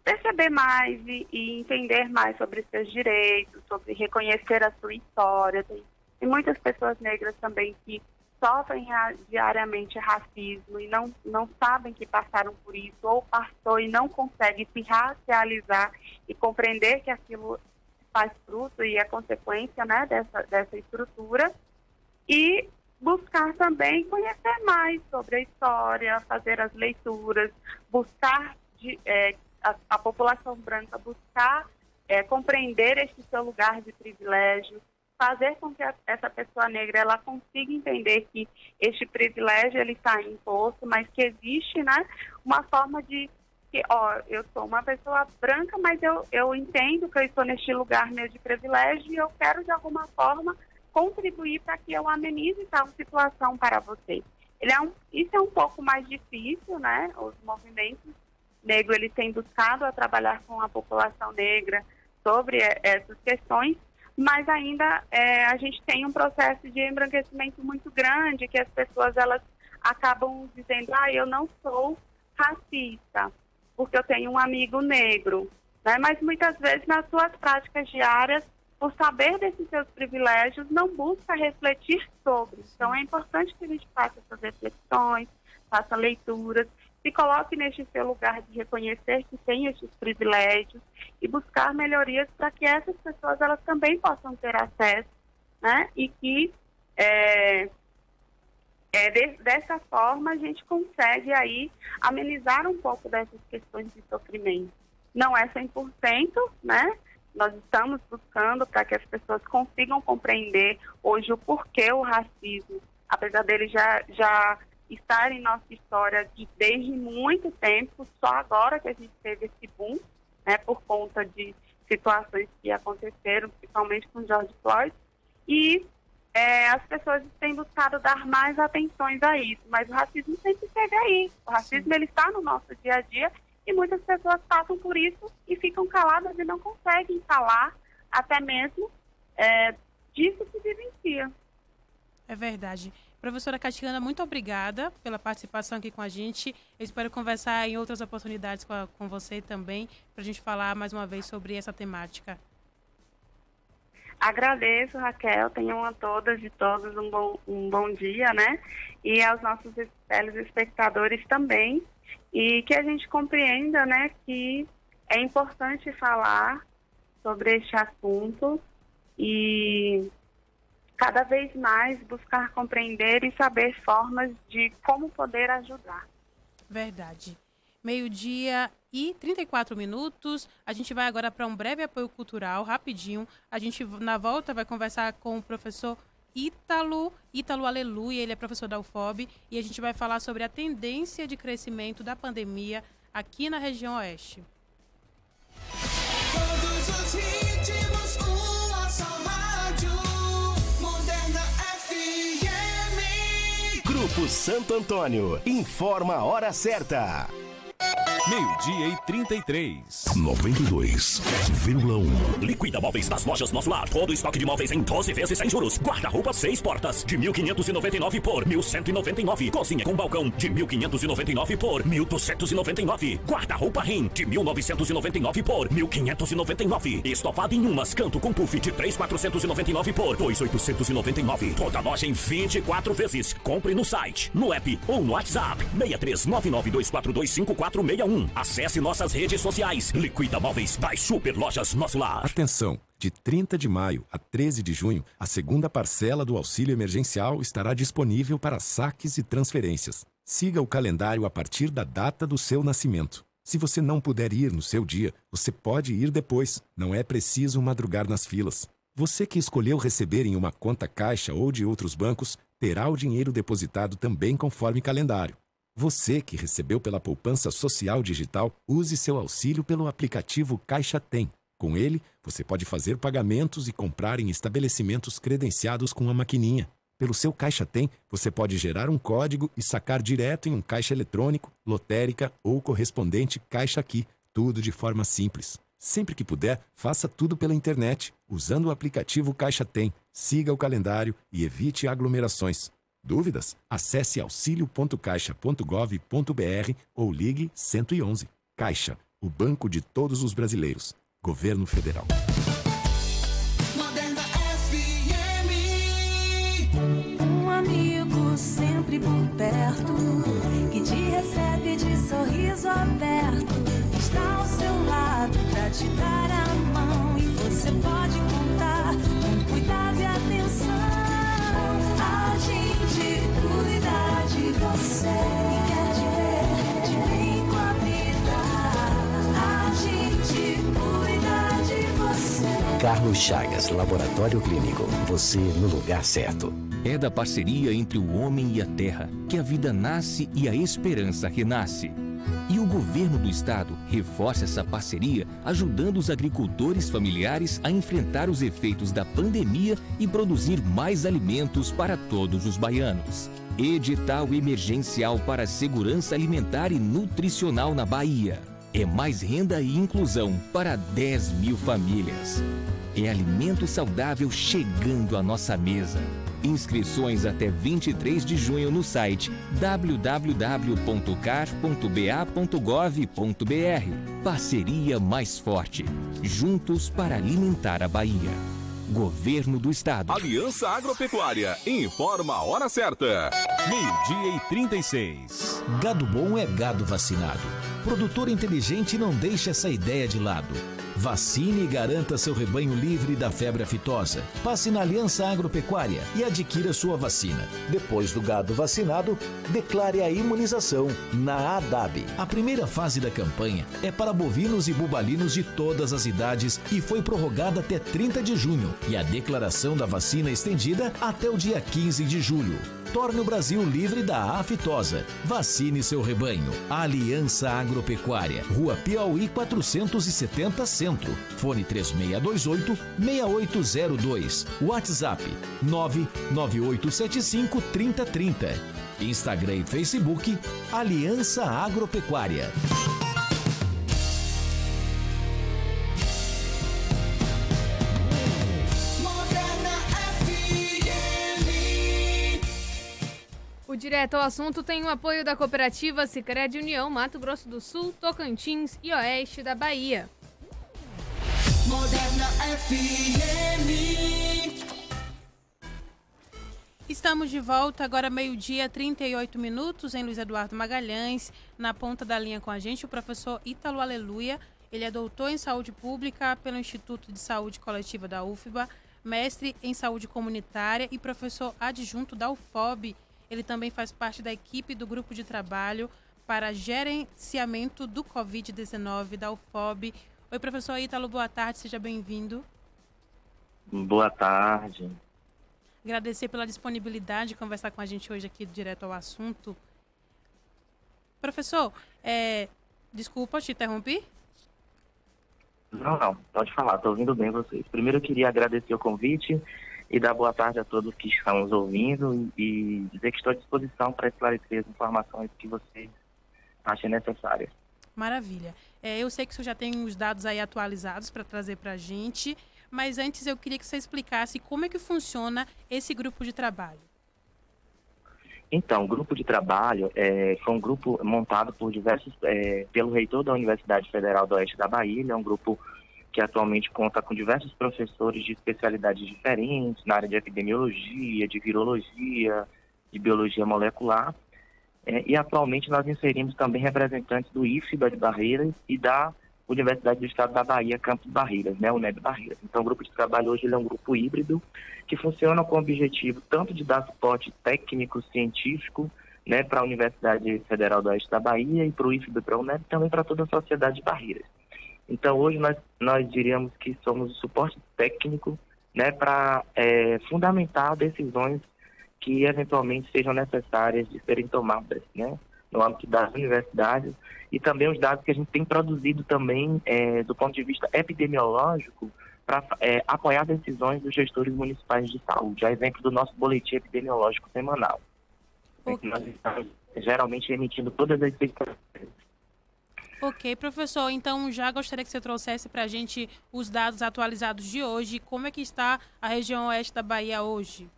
perceber mais e entender mais sobre seus direitos, sobre reconhecer a sua história. Tem muitas pessoas negras também que sofrem diariamente racismo e não sabem que passaram por isso, ou passou e não consegue se racializar e compreender que aquilo faz fruto e é consequência, né, dessa estrutura, e buscar também conhecer mais sobre a história, fazer as leituras, buscar a população branca buscar compreender este seu lugar de privilégio, fazer com que essa pessoa negra ela consiga entender que este privilégio ele está imposto, mas que existe, né, uma forma de que, eu sou uma pessoa branca, mas eu entendo que eu estou neste lugar meu de privilégio e eu quero de alguma forma contribuir para que eu amenize tal situação para você. Isso é um pouco mais difícil, né? Os movimentos negros eles têm buscado a trabalhar com a população negra sobre essas questões, mas ainda a gente tem um processo de embranquecimento muito grande, que as pessoas elas acabam dizendo, eu não sou racista, porque eu tenho um amigo negro, né? Mas muitas vezes nas suas práticas diárias, por saber desses seus privilégios, não busca refletir sobre. Então é importante que a gente faça essas reflexões, faça leituras, se coloque neste seu lugar de reconhecer que tem esses privilégios e buscar melhorias para que essas pessoas elas também possam ter acesso, né? E que dessa forma a gente consegue aí amenizar um pouco dessas questões de sofrimento. Não é 100%, né? Nós estamos buscando para que as pessoas consigam compreender hoje o porquê o racismo, apesar dele já estar em nossa história desde muito tempo, só agora que a gente teve esse boom, né, por conta de situações que aconteceram, principalmente com George Floyd, e as pessoas têm buscado dar mais atenções a isso, mas o racismo sempre esteve aí, o racismo ele está no nosso dia a dia e muitas pessoas passam por isso e ficam caladas e não conseguem falar até mesmo disso que vivencia. É verdade. Professora Catiana, muito obrigada pela participação aqui com a gente. Eu espero conversar em outras oportunidades com você também, para a gente falar mais uma vez sobre essa temática. Agradeço, Raquel. Tenham a todas e todos um bom dia, né? E aos nossos telespectadores também. E que a gente compreenda, né, que é importante falar sobre este assunto e cada vez mais buscar compreender e saber formas de como poder ajudar. Verdade. 12h34. A gente vai agora para um breve apoio cultural, rapidinho. A gente, na volta, vai conversar com o professor Ítalo Aleluia, ele é professor da UFOB, e a gente vai falar sobre a tendência de crescimento da pandemia aqui na região oeste. Todos os ritmos, uma só rádio, Moderna FM. Grupo Santo Antônio informa a hora certa. 12h33. 92,1. Liquida Móveis nas lojas Nosso Lar. Todo estoque de móveis em 12 vezes sem juros. Guarda-roupa 6 portas de 1.599 por 1.199. Cozinha com balcão de 1.599 por 1.299. Guarda-roupa Rim de 1.999 por 1.599. Estofado em umas canto com puff de 3.499 por 2.899. Toda loja em 24 vezes. Compre no site, no app ou no WhatsApp. 6399242541. Acesse nossas redes sociais. Liquida Móveis das Super Lojas Nosso Lar. Atenção! De 30 de maio a 13 de junho, a segunda parcela do auxílio emergencial estará disponível para saques e transferências. Siga o calendário a partir da data do seu nascimento. Se você não puder ir no seu dia, você pode ir depois. Não é preciso madrugar nas filas. Você que escolheu receber em uma conta Caixa ou de outros bancos, terá o dinheiro depositado também conforme calendário. Você que recebeu pela poupança social digital, use seu auxílio pelo aplicativo Caixa Tem. Com ele, você pode fazer pagamentos e comprar em estabelecimentos credenciados com a maquininha. Pelo seu Caixa Tem, você pode gerar um código e sacar direto em um caixa eletrônico, lotérica ou correspondente Caixa Aqui. Tudo de forma simples. Sempre que puder, faça tudo pela internet, usando o aplicativo Caixa Tem. Siga o calendário e evite aglomerações. Dúvidas? Acesse auxilio.caixa.gov.br ou ligue 111. Caixa, o banco de todos os brasileiros. Governo Federal. Moderna FM. Um amigo sempre por perto, que te recebe de sorriso aberto, está ao seu lado pra te dar a mão, e você pode contar com cuidado e atenção. A gente cuida de você, quer te ver de bem com a vida. A gente cuida de você. Carlos Chagas, Laboratório Clínico. Você no lugar certo. É da parceria entre o homem e a terra que a vida nasce e a esperança renasce. E o governo do estado reforça essa parceria, ajudando os agricultores familiares a enfrentar os efeitos da pandemia e produzir mais alimentos para todos os baianos. Edital emergencial para segurança alimentar e nutricional na Bahia. É mais renda e inclusão para 10 mil famílias. É alimento saudável chegando à nossa mesa. Inscrições até 23 de junho no site www.car.ba.gov.br. Parceria mais forte. Juntos para alimentar a Bahia. Governo do Estado. Aliança Agropecuária informa a hora certa. 12:36. Gado bom é gado vacinado. Produtor inteligente não deixa essa ideia de lado. Vacine e garanta seu rebanho livre da febre aftosa. Passe na Aliança Agropecuária e adquira sua vacina. Depois do gado vacinado, declare a imunização na ADAB. A primeira fase da campanha é para bovinos e bubalinos de todas as idades e foi prorrogada até 30 de junho e a declaração da vacina estendida até o dia 15 de julho. Torne o Brasil livre da aftosa. Vacine seu rebanho. Aliança Agropecuária. Rua Piauí 470 Centro. Fone 3628-6802. WhatsApp 99875-3030. Instagram e Facebook Aliança Agropecuária. O Direto ao Assunto tem o apoio da Cooperativa Sicredi União, Mato Grosso do Sul, Tocantins e Oeste da Bahia. Moderna FM. Estamos de volta, agora 12:38 em Luiz Eduardo Magalhães. Na ponta da linha com a gente, o professor Ítalo Aleluia. Ele é doutor em saúde pública pelo Instituto de Saúde Coletiva da UFBA, mestre em saúde comunitária e professor adjunto da UFOB. Ele também faz parte da equipe do grupo de trabalho para gerenciamento do Covid-19 da UFOB. Oi, professor Ítalo, boa tarde, seja bem-vindo. Boa tarde. Agradecer pela disponibilidade de conversar com a gente hoje aqui direto ao assunto. Professor, desculpa, te interrompi? Não, pode falar, estou ouvindo bem vocês. Primeiro eu queria agradecer o convite e dar boa tarde a todos que estão nos ouvindo e dizer que estou à disposição para esclarecer as informações que vocês achem necessárias. Maravilha. Eu sei que o senhor já tem os dados aí atualizados para trazer para a gente, mas antes eu queria que você explicasse como é que funciona esse grupo de trabalho. Então, o grupo de trabalho foi um grupo montado por pelo reitor da Universidade Federal do Oeste da Bahia. Ele é um grupo que atualmente conta com diversos professores de especialidades diferentes na área de epidemiologia, de virologia, de biologia molecular. E atualmente nós inserimos também representantes do IFBA de Barreiras e da Universidade do Estado da Bahia, Campus Barreiras, né, UNEB Barreiras. Então o grupo de trabalho hoje ele é um grupo híbrido que funciona com o objetivo tanto de dar suporte técnico, científico, né, para a Universidade Federal do Oeste da Bahia e para o IFBA e para a UNEB, também para toda a sociedade de Barreiras. Então, hoje nós diríamos que somos o suporte técnico, né, para fundamentar decisões que eventualmente sejam necessárias de serem tomadas, né, no âmbito das universidades e também os dados que a gente tem produzido também do ponto de vista epidemiológico para apoiar decisões dos gestores municipais de saúde, a exemplo do nosso boletim epidemiológico semanal. Okay. Nós estamos geralmente emitindo todas as expectativas. Ok, professor, então já gostaria que você trouxesse para a gente os dados atualizados de hoje. Como é que está a região oeste da Bahia hoje?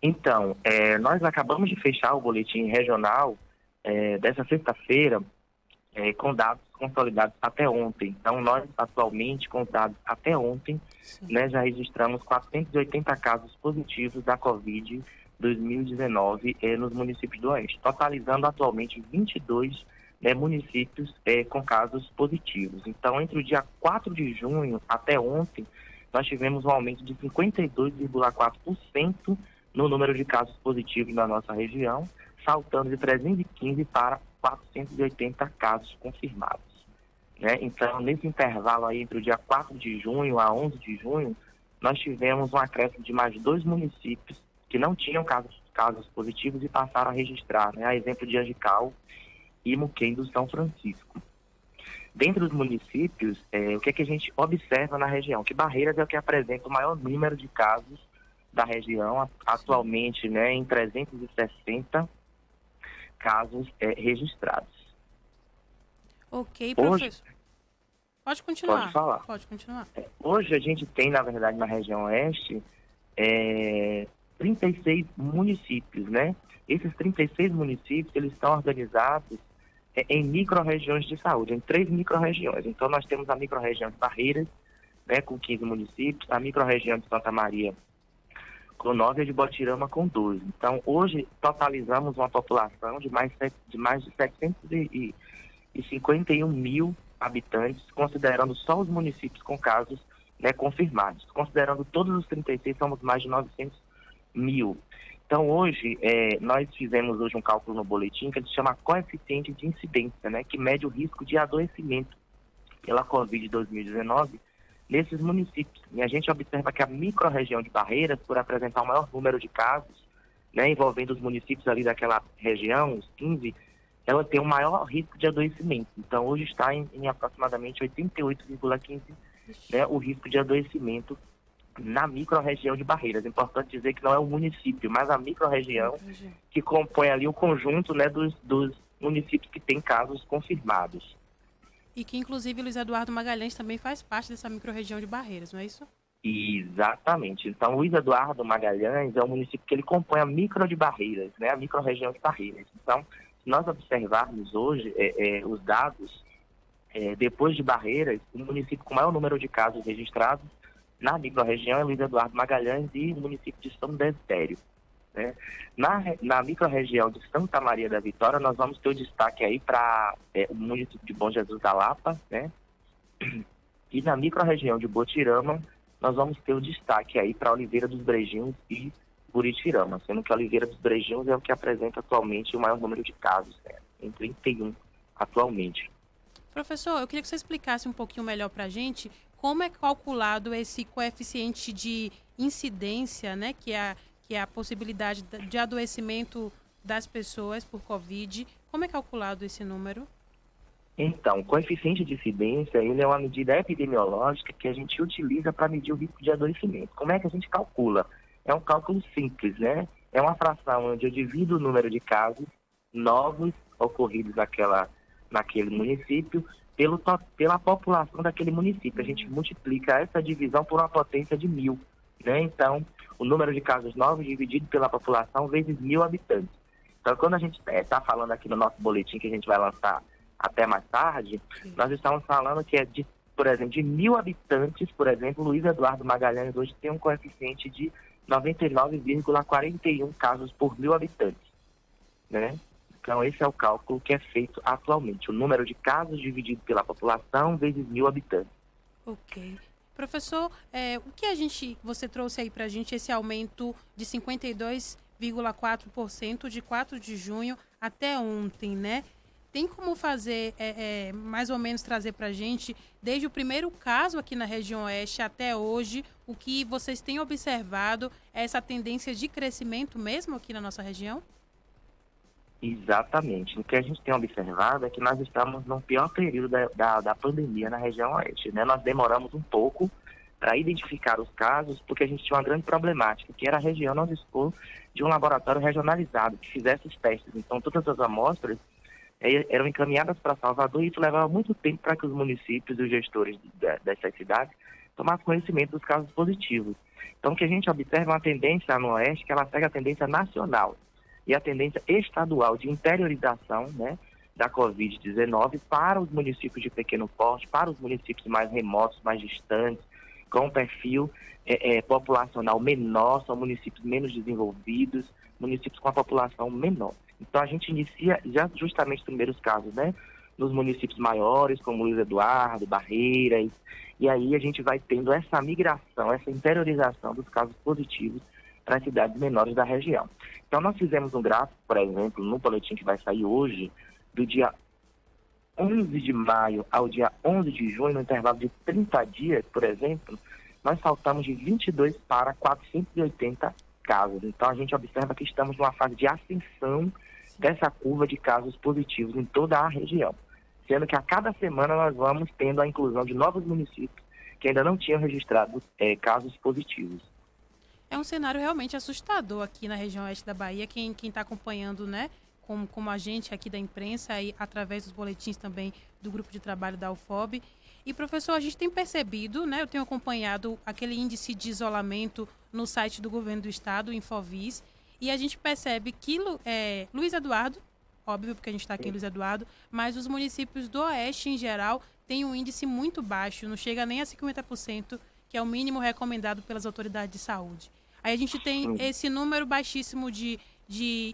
Então, nós acabamos de fechar o boletim regional dessa sexta-feira com dados consolidados até ontem. Então, nós atualmente, com dados até ontem, né, já registramos 480 casos positivos da Covid 2019 nos municípios do Oeste, totalizando atualmente 22 municípios com casos positivos. Então, entre o dia 4 de junho até ontem, nós tivemos um aumento de 52,4% no número de casos positivos na nossa região, saltando de 315 para 480 casos confirmados. Né? Então, nesse intervalo aí, entre o dia 4 de junho a 11 de junho, nós tivemos um acréscimo de mais 2 municípios que não tinham casos positivos e passaram a registrar, né? A exemplo de Angical e Muquem do São Francisco. Dentro dos municípios, o que a gente observa na região? Que Barreiras é o que apresenta o maior número de casos da região, atualmente, né, em 360 casos registrados. Ok, professor. Hoje, pode continuar. Pode falar. Pode continuar. Hoje a gente tem, na verdade, na região oeste, 36 municípios, né? Esses 36 municípios, eles estão organizados em micro-regiões de saúde, em 3 micro-regiões. Então, nós temos a micro-região de Barreiras, né, com 15 municípios, a micro-região de Santa Maria com 9 e a de Botirama com 12. Então, hoje, totalizamos uma população de mais de 751 mil habitantes, considerando só os municípios com casos, né, confirmados. Considerando todos os 36, somos mais de 900 mil. Então, hoje, nós fizemos hoje um cálculo no boletim que a gente chama coeficiente de incidência, né, que mede o risco de adoecimento pela Covid-2019 nesses municípios. E a gente observa que a micro-região de Barreiras, por apresentar o maior número de casos, né, envolvendo os municípios ali daquela região, os 15, ela tem o maior risco de adoecimento. Então, hoje está em aproximadamente 88,15%, né, o risco de adoecimento na micro-região de Barreiras. É importante dizer que não é o município, mas a micro-região que compõe ali o conjunto, né, dos municípios que têm casos confirmados. E que, inclusive, Luiz Eduardo Magalhães também faz parte dessa micro-região de Barreiras, não é isso? Exatamente. Então, Luiz Eduardo Magalhães é um município que ele compõe a micro de Barreiras, né, a micro-região de Barreiras. Então, se nós observarmos hoje os dados, depois de Barreiras, o município com maior número de casos registrados na micro-região é Luiz Eduardo Magalhães e o município de São Desidério. Né? Na micro-região de Santa Maria da Vitória, nós vamos ter o destaque aí para o município de Bom Jesus da Lapa, né? E na micro-região de Botirama, nós vamos ter o destaque aí para Oliveira dos Brejinhos e Buritirama, sendo que Oliveira dos Brejinhos é o que apresenta atualmente o maior número de casos, né? Em 31 atualmente. Professor, eu queria que você explicasse um pouquinho melhor para a gente como é calculado esse coeficiente de incidência, né, que é a possibilidade de adoecimento das pessoas por Covid. Como é calculado esse número? Então, o coeficiente de incidência, ele é uma medida epidemiológica que a gente utiliza para medir o risco de adoecimento. Como é que a gente calcula? É um cálculo simples, né? É uma fração onde eu divido o número de casos novos ocorridos naquele município pela população daquele município. A gente multiplica essa divisão por uma potência de 1000, né? Então, o número de casos novos dividido pela população vezes 1000 habitantes. Então, quando a gente está falando aqui no nosso boletim, que a gente vai lançar até mais tarde, nós estamos falando que por exemplo, de 1000 habitantes, por exemplo, Luiz Eduardo Magalhães hoje tem um coeficiente de 99,41 casos por 1000 habitantes, né? Então, esse é o cálculo que é feito atualmente. O número de casos dividido pela população vezes 1000 habitantes. Ok. Professor, o que você trouxe aí para a gente esse aumento de 52,4% de 4 de junho até ontem, né? Tem como fazer, mais ou menos, trazer para a gente, desde o primeiro caso aqui na região oeste até hoje, o que vocês têm observado, essa tendência de crescimento mesmo aqui na nossa região? Exatamente. O que a gente tem observado é que nós estamos no pior período da pandemia na região oeste, né? Nós demoramos um pouco para identificar os casos, porque a gente tinha uma grande problemática, que era a região não dispor de um laboratório regionalizado que fizesse os testes. Então, todas as amostras eram encaminhadas para Salvador e isso levava muito tempo para que os municípios e os gestores dessas cidades tomassem conhecimento dos casos positivos. Então, o que a gente observa é uma tendência no oeste, que ela segue a tendência nacional e a tendência estadual de interiorização, né, da Covid-19 para os municípios de pequeno porte, para os municípios mais remotos, mais distantes, com um perfil populacional menor, são municípios menos desenvolvidos, municípios com a população menor. Então a gente inicia já justamente os primeiros casos, né? Nos municípios maiores, como Luiz Eduardo, Barreiras, e aí a gente vai tendo essa migração, essa interiorização dos casos positivos para as cidades menores da região. Então nós fizemos um gráfico, por exemplo, no boletim que vai sair hoje, do dia 11 de maio ao dia 11 de junho, no intervalo de 30 dias, por exemplo, nós saltamos de 22 para 480 casos. Então a gente observa que estamos numa fase de ascensão dessa curva de casos positivos em toda a região, sendo que a cada semana nós vamos tendo a inclusão de novos municípios que ainda não tinham registrado casos positivos. É um cenário realmente assustador aqui na região oeste da Bahia. Quem está acompanhando, né, como a gente aqui da imprensa e através dos boletins também do grupo de trabalho da UFOB. E, professor, a gente tem percebido, né, eu tenho acompanhado aquele índice de isolamento no site do governo do estado, o Infovis, e a gente percebe que Luiz Eduardo, óbvio porque a gente está aqui em Luiz Eduardo, mas os municípios do oeste em geral têm um índice muito baixo, não chega nem a 50%, que é o mínimo recomendado pelas autoridades de saúde. Aí a gente tem esse número baixíssimo de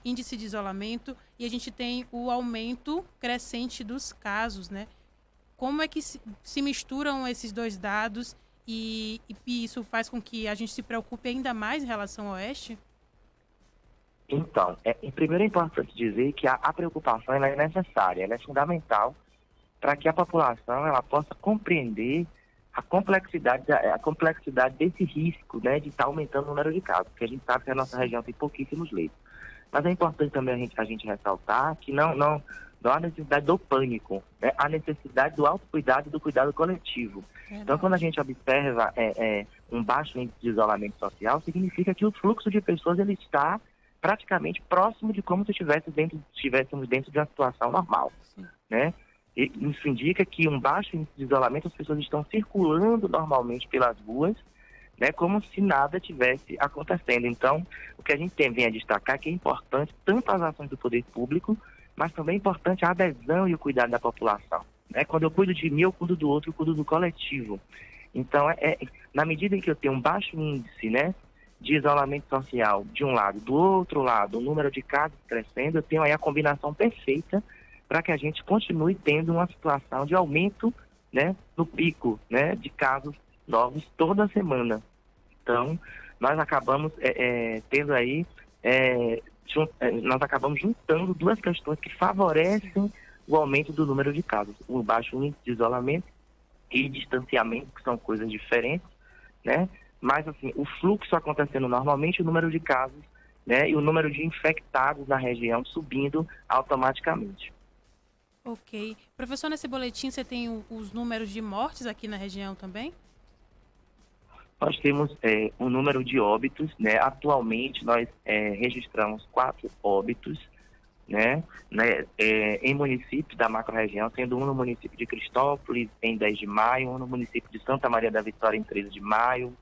índice de isolamento e a gente tem o aumento crescente dos casos, né? Como é que se misturam esses dois dados e isso faz com que a gente se preocupe ainda mais em relação ao oeste? Então, primeiro é importante dizer que a preocupação ela é necessária, ela é fundamental para que a população ela possa compreender a complexidade desse risco, né, de estar aumentando o número de casos, porque a gente sabe que a nossa região tem pouquíssimos leitos. Mas é importante também a gente ressaltar que não há necessidade do pânico, né, há necessidade do autocuidado e do cuidado coletivo. Então, quando a gente observa um baixo índice de isolamento social, significa que o fluxo de pessoas ele está praticamente próximo de como se estivéssemos dentro de uma situação normal, né? E isso indica que um baixo índice de isolamento, as pessoas estão circulando normalmente pelas ruas, né, como se nada tivesse acontecendo. Então, o que a gente vem a destacar é que é importante tanto as ações do poder público, mas também é importante a adesão e o cuidado da população, né? Quando eu cuido de mim, eu cuido do outro, eu cuido do coletivo. Então, na medida em que eu tenho um baixo índice, né, de isolamento social de um lado, do outro lado, o número de casos crescendo, eu tenho aí a combinação perfeita para que a gente continue tendo uma situação de aumento, né, no pico, né, de casos novos toda semana. Então, nós acabamos tendo aí, nós acabamos juntando duas questões que favorecem o aumento do número de casos. O baixo índice de isolamento e distanciamento, que são coisas diferentes, né? Mas, assim, o fluxo acontecendo normalmente, o número de casos, né, e o número de infectados na região subindo automaticamente. Ok. Professor, nesse boletim você tem os números de mortes aqui na região também? Nós temos um número de óbitos, né? Atualmente nós registramos 4 óbitos, né? Em municípios da macro-região, sendo um no município de Cristópolis em 10 de maio, um no município de Santa Maria da Vitória em 13 de maio,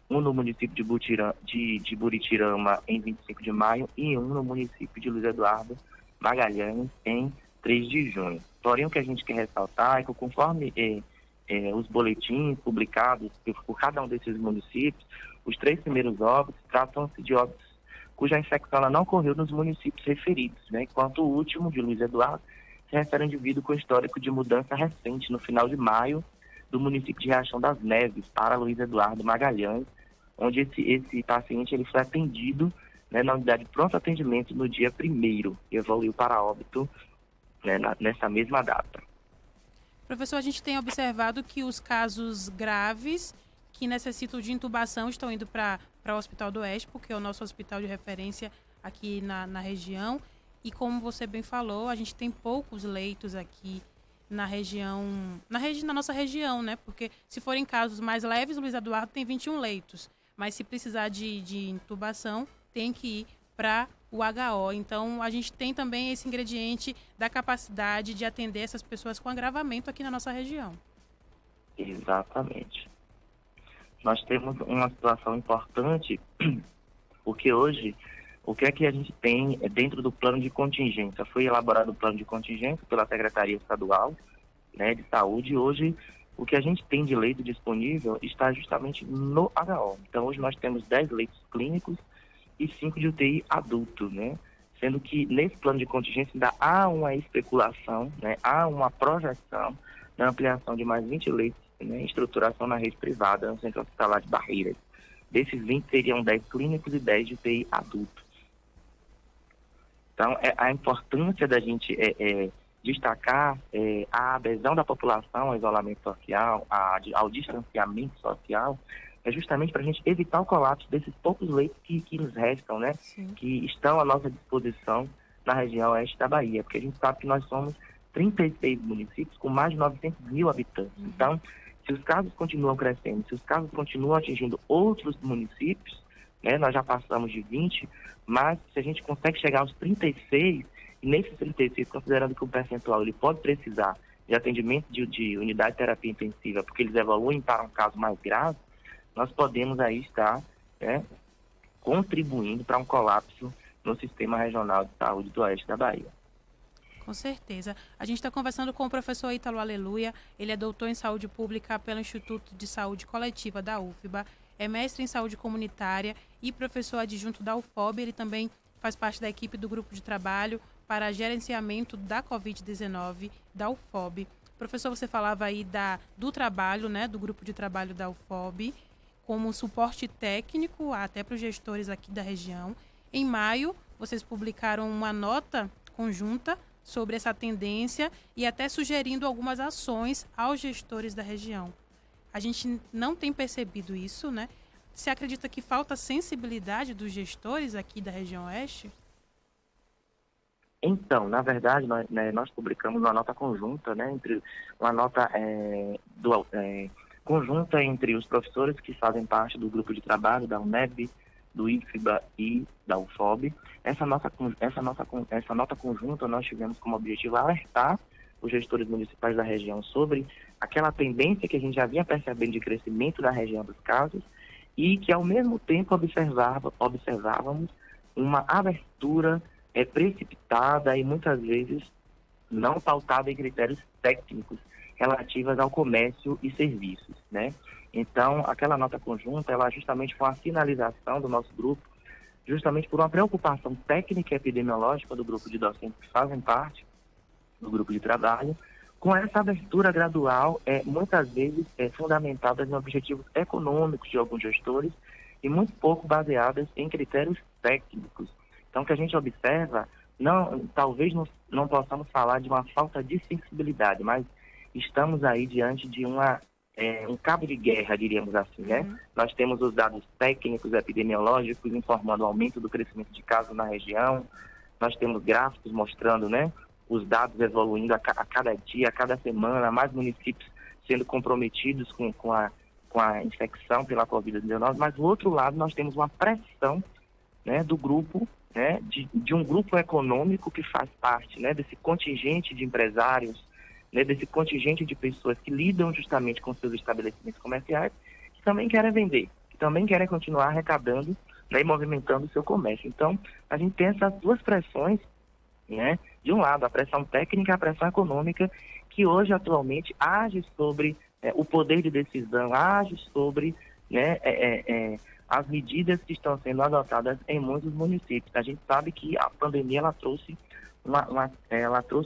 um no município de Buritirama em 25 de maio e um no município de Luiz Eduardo Magalhães em 3 de junho. Porém, o que a gente quer ressaltar é que conforme os boletins publicados por cada um desses municípios, os 3 primeiros óbitos tratam-se de óbitos cuja infecção ela não ocorreu nos municípios referidos, né? Enquanto o último, de Luiz Eduardo, se refere a um indivíduo com histórico de mudança recente no final de maio do município de Riachão das Neves para Luiz Eduardo Magalhães, onde esse paciente ele foi atendido, né, na unidade de pronto atendimento no dia 1º e evoluiu para óbito, né, nessa mesma data. Professor, a gente tem observado que os casos graves que necessitam de intubação estão indo para o Hospital do Oeste, porque é o nosso hospital de referência aqui na região. E como você bem falou, a gente tem poucos leitos aqui na nossa região, né? Porque se forem casos mais leves, o Luiz Eduardo tem 21 leitos. Mas se precisar de intubação, tem que ir para o HO. Então, a gente tem também esse ingrediente da capacidade de atender essas pessoas com agravamento aqui na nossa região. Exatamente. Nós temos uma situação importante, porque hoje, o que é que a gente tem dentro do plano de contingência? Foi elaborado o plano de contingência pela Secretaria Estadual, né, de Saúde, e hoje o que a gente tem de leito disponível está justamente no HO. Então, hoje nós temos 10 leitos clínicos e 5 de UTI adulto, né? Sendo que nesse plano de contingência ainda há uma especulação, né? Há uma projeção da ampliação de mais 20 leitos, né? Estruturação na rede privada, no Centro Hospitalar de Barreiras. Desses 20 seriam 10 clínicos e 10 de UTI adulto. Então, a importância da gente destacar a adesão da população ao isolamento social, ao distanciamento social, é justamente para a gente evitar o colapso desses poucos leitos que nos restam, né? Sim. Que estão à nossa disposição na região oeste da Bahia, porque a gente sabe que nós somos 36 municípios com mais de 900 mil habitantes. Uhum. Então, se os casos continuam crescendo, se os casos continuam atingindo outros municípios, né? Nós já passamos de 20, mas se a gente consegue chegar aos 36, e nesses 36, considerando que o percentual ele pode precisar de atendimento de unidade de terapia intensiva, porque eles evoluem para um caso mais grave, nós podemos aí estar, né, contribuindo para um colapso no sistema regional de saúde do oeste da Bahia. Com certeza. A gente está conversando com o professor Ítalo Aleluia. Ele é doutor em saúde pública pelo Instituto de Saúde Coletiva da UFBA, é mestre em saúde comunitária e professor adjunto da UFOB. Ele também faz parte da equipe do grupo de trabalho para gerenciamento da Covid-19 da UFOB. Professor, você falava aí do trabalho, né, do grupo de trabalho da UFOB, como suporte técnico até para os gestores aqui da região. Em maio, vocês publicaram uma nota conjunta sobre essa tendência e até sugerindo algumas ações aos gestores da região. A gente não tem percebido isso, né? Você acredita que falta sensibilidade dos gestores aqui da região oeste? Então, na verdade, nós publicamos uma nota conjunta, né, conjunta entre os professores que fazem parte do grupo de trabalho da UNEB, do IFBA e da UFOB. Essa nota conjunta nós tivemos como objetivo alertar os gestores municipais da região sobre aquela tendência que a gente já vinha percebendo de crescimento da região dos casos e que, ao mesmo tempo, observávamos uma abertura precipitada e muitas vezes não pautada em critérios técnicos relativas ao comércio e serviços, né? Então, aquela nota conjunta, ela justamente foi uma sinalização do nosso grupo, justamente por uma preocupação técnica e epidemiológica do grupo de docentes que fazem parte do grupo de trabalho, com essa abertura gradual, muitas vezes fundamentada em objetivos econômicos de alguns gestores e muito pouco baseadas em critérios técnicos. Então, o que a gente observa, talvez não possamos falar de uma falta de sensibilidade, mas estamos aí diante de um cabo de guerra, diríamos assim, né? Uhum. Nós temos os dados técnicos epidemiológicos informando o aumento do crescimento de casos na região, nós temos gráficos mostrando, né, os dados evoluindo a cada dia, a cada semana, mais municípios sendo comprometidos com a infecção pela Covid-19, mas do outro lado nós temos uma pressão, né, do grupo, né, de um grupo econômico que faz parte, né, desse contingente de empresários, né, desse contingente de pessoas que lidam justamente com seus estabelecimentos comerciais, que também querem vender, que também querem continuar arrecadando, né, e movimentando o seu comércio. Então, a gente tem essas duas pressões, né, de um lado, a pressão técnica e a pressão econômica, que hoje, atualmente, age sobre o poder de decisão, age sobre, né, as medidas que estão sendo adotadas em muitos municípios. A gente sabe que a pandemia ela trouxe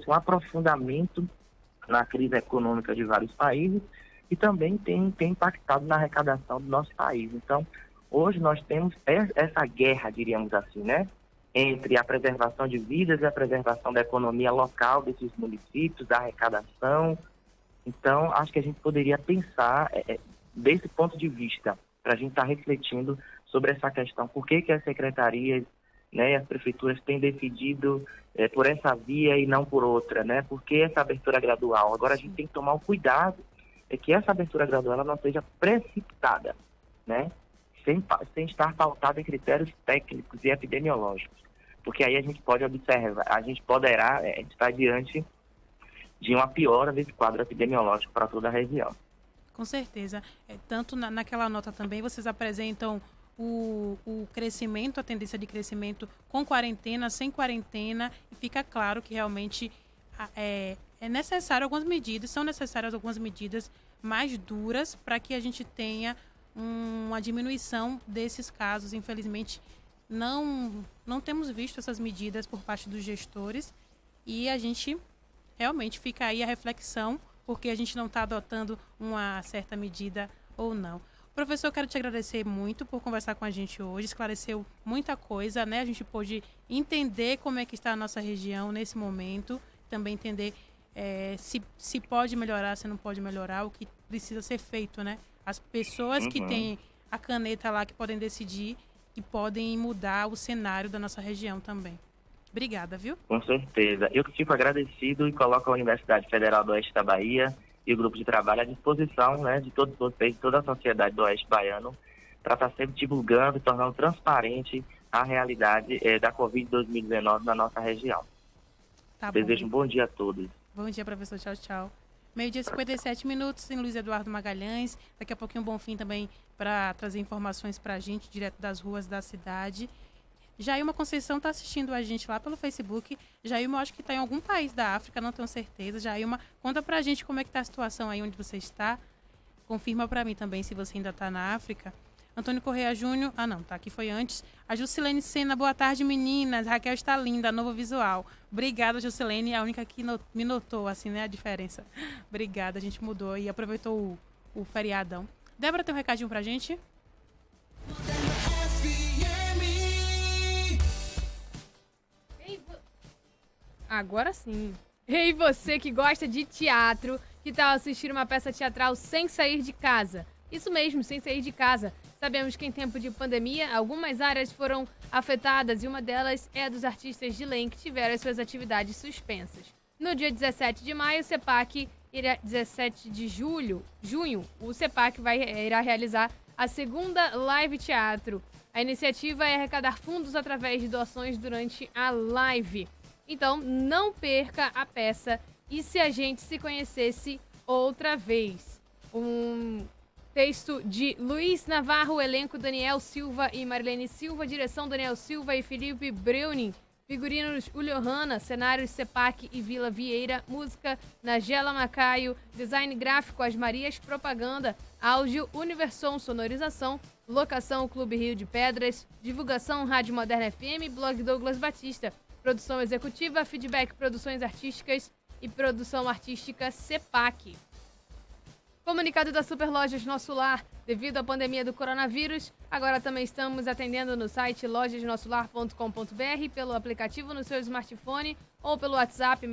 um aprofundamento na crise econômica de vários países e também tem impactado na arrecadação do nosso país. Então, hoje nós temos essa guerra, diríamos assim, né, entre a preservação de vidas e a preservação da economia local desses municípios, da arrecadação. Então, acho que a gente poderia pensar desse ponto de vista, para a gente estar refletindo sobre essa questão. Por que as secretarias, né, e as prefeituras têm decidido por essa via e não por outra, né? Por que essa abertura gradual? Agora a gente tem que tomar o cuidado que essa abertura gradual ela não seja precipitada, né? Sem estar pautada em critérios técnicos e epidemiológicos. Porque aí a gente pode observar, a gente poderá estar diante de uma piora desse quadro epidemiológico para toda a região. Com certeza. Tanto naquela nota também vocês apresentam o crescimento, a tendência de crescimento com quarentena, sem quarentena, e fica claro que realmente são necessárias algumas medidas mais duras para que a gente tenha uma diminuição desses casos, infelizmente, não temos visto essas medidas por parte dos gestores e a gente realmente fica aí a reflexão porque a gente não está adotando uma certa medida ou não. Professor, eu quero te agradecer muito por conversar com a gente hoje, esclareceu muita coisa, né? A gente pôde entender como é que está a nossa região nesse momento, também entender se pode melhorar, se não pode melhorar, o que precisa ser feito, né? As pessoas que têm a caneta lá, que podem decidir e podem mudar o cenário da nossa região também. Obrigada, viu? Com certeza. Eu que fico agradecido e coloco a Universidade Federal do Oeste da Bahia e o grupo de trabalho à disposição, né, de todos vocês, de toda a sociedade do Oeste Baiano, para estar sempre divulgando e tornando transparente a realidade da Covid 2019 na nossa região. Tá bom. Desejo um bom dia a todos. Bom dia, professor. Tchau, tchau. 12h57 em Luiz Eduardo Magalhães. Daqui a pouquinho, Bonfim também para trazer informações para a gente, direto das ruas da cidade. Jailma Conceição está assistindo a gente lá pelo Facebook. Jailma, eu acho que está em algum país da África, não tenho certeza. Jailma, conta pra gente como é que está a situação aí onde você está. Confirma para mim também se você ainda está na África. Antônio Correia Júnior, não, tá aqui, foi antes. A Juscelene Sena, boa tarde, meninas. Raquel está linda, novo visual. Obrigada, Juscelene, a única que me notou, assim, né, a diferença. Obrigada, a gente mudou e aproveitou o feriadão. Débora, tem um recadinho pra gente? Agora sim. Ei, você que gosta de teatro, que tal assistir uma peça teatral sem sair de casa? Isso mesmo, sem sair de casa. Sabemos que em tempo de pandemia, algumas áreas foram afetadas e uma delas é a dos artistas de Belém que tiveram as suas atividades suspensas. No dia 17 de maio, o CEPAC, 17 de junho, o CEPAC irá realizar a segunda live teatro. A iniciativa é arrecadar fundos através de doações durante a live. Então, não perca a peça E Se a Gente Se Conhecesse Outra Vez. Um texto de Luiz Navarro, elenco Daniel Silva e Marilene Silva, direção Daniel Silva e Felipe Breuning, figurinos Julio Hanna, cenários CEPAC e Vila Vieira, música Nagela Macaio, design gráfico As Marias Propaganda, áudio Universom Sonorização, locação Clube Rio de Pedras, divulgação Rádio Moderna FM, blog Douglas Batista, produção executiva, feedback Produções Artísticas e produção artística CEPAC. Comunicado da Superlojas Nosso Lar, devido à pandemia do coronavírus, agora também estamos atendendo no site lojasnossolar.com.br, pelo aplicativo no seu smartphone ou pelo WhatsApp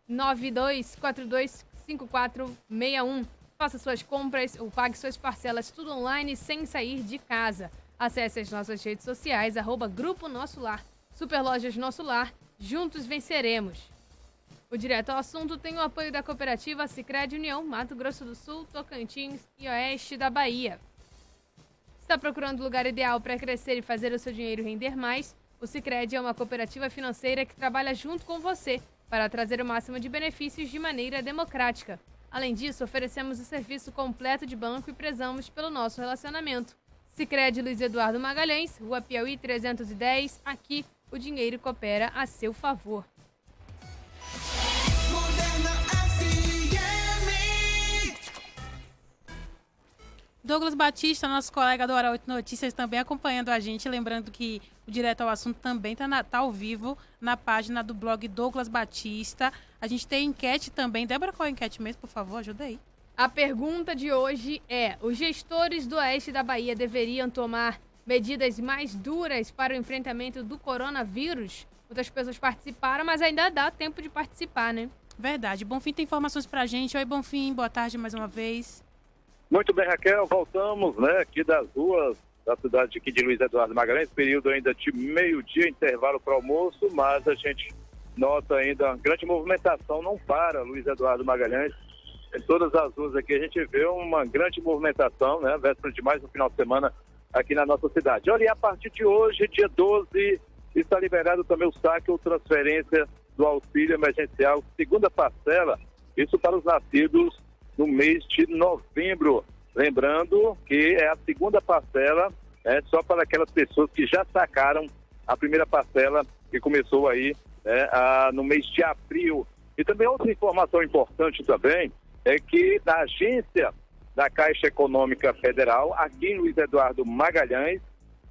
63992425461. Faça suas compras ou pague suas parcelas tudo online sem sair de casa. Acesse as nossas redes sociais, @Grupo Nosso Lar. Superlojas Nosso Lar, juntos venceremos. O Direto ao Assunto tem o apoio da cooperativa Sicredi União, Mato Grosso do Sul, Tocantins e Oeste da Bahia. Está procurando o lugar ideal para crescer e fazer o seu dinheiro render mais? O Sicredi é uma cooperativa financeira que trabalha junto com você para trazer o máximo de benefícios de maneira democrática. Além disso, oferecemos o serviço completo de banco e prezamos pelo nosso relacionamento. Sicredi Luiz Eduardo Magalhães, Rua Piauí 310, aqui o dinheiro coopera a seu favor. Douglas Batista, nosso colega do Hora 8 Notícias, também acompanhando a gente. Lembrando que o Direto ao Assunto também tá ao vivo na página do blog Douglas Batista. A gente tem enquete também. Débora, qual é a enquete mesmo, por favor? Ajuda aí. A pergunta de hoje é: os gestores do Oeste da Bahia deveriam tomar medidas mais duras para o enfrentamento do coronavírus? Muitas pessoas participaram, mas ainda dá tempo de participar, né? Verdade. Bonfim tem informações pra gente. Oi, Bonfim. Boa tarde mais uma vez. Muito bem, Raquel, voltamos, né, aqui das ruas da cidade aqui de Luiz Eduardo Magalhães, período ainda de meio-dia, intervalo para almoço, mas a gente nota ainda uma grande movimentação, não para Luiz Eduardo Magalhães, em todas as ruas aqui a gente vê uma grande movimentação, né, véspera de mais um final de semana aqui na nossa cidade. Olha, e a partir de hoje, dia 12, está liberado também o saque ou transferência do auxílio emergencial, segunda parcela, isso para os nascidos no mês de novembro. Lembrando que é a segunda parcela, só para aquelas pessoas que já sacaram a primeira parcela que começou aí no mês de abril. E também outra informação importante também é que na agência da Caixa Econômica Federal, aqui em Luiz Eduardo Magalhães,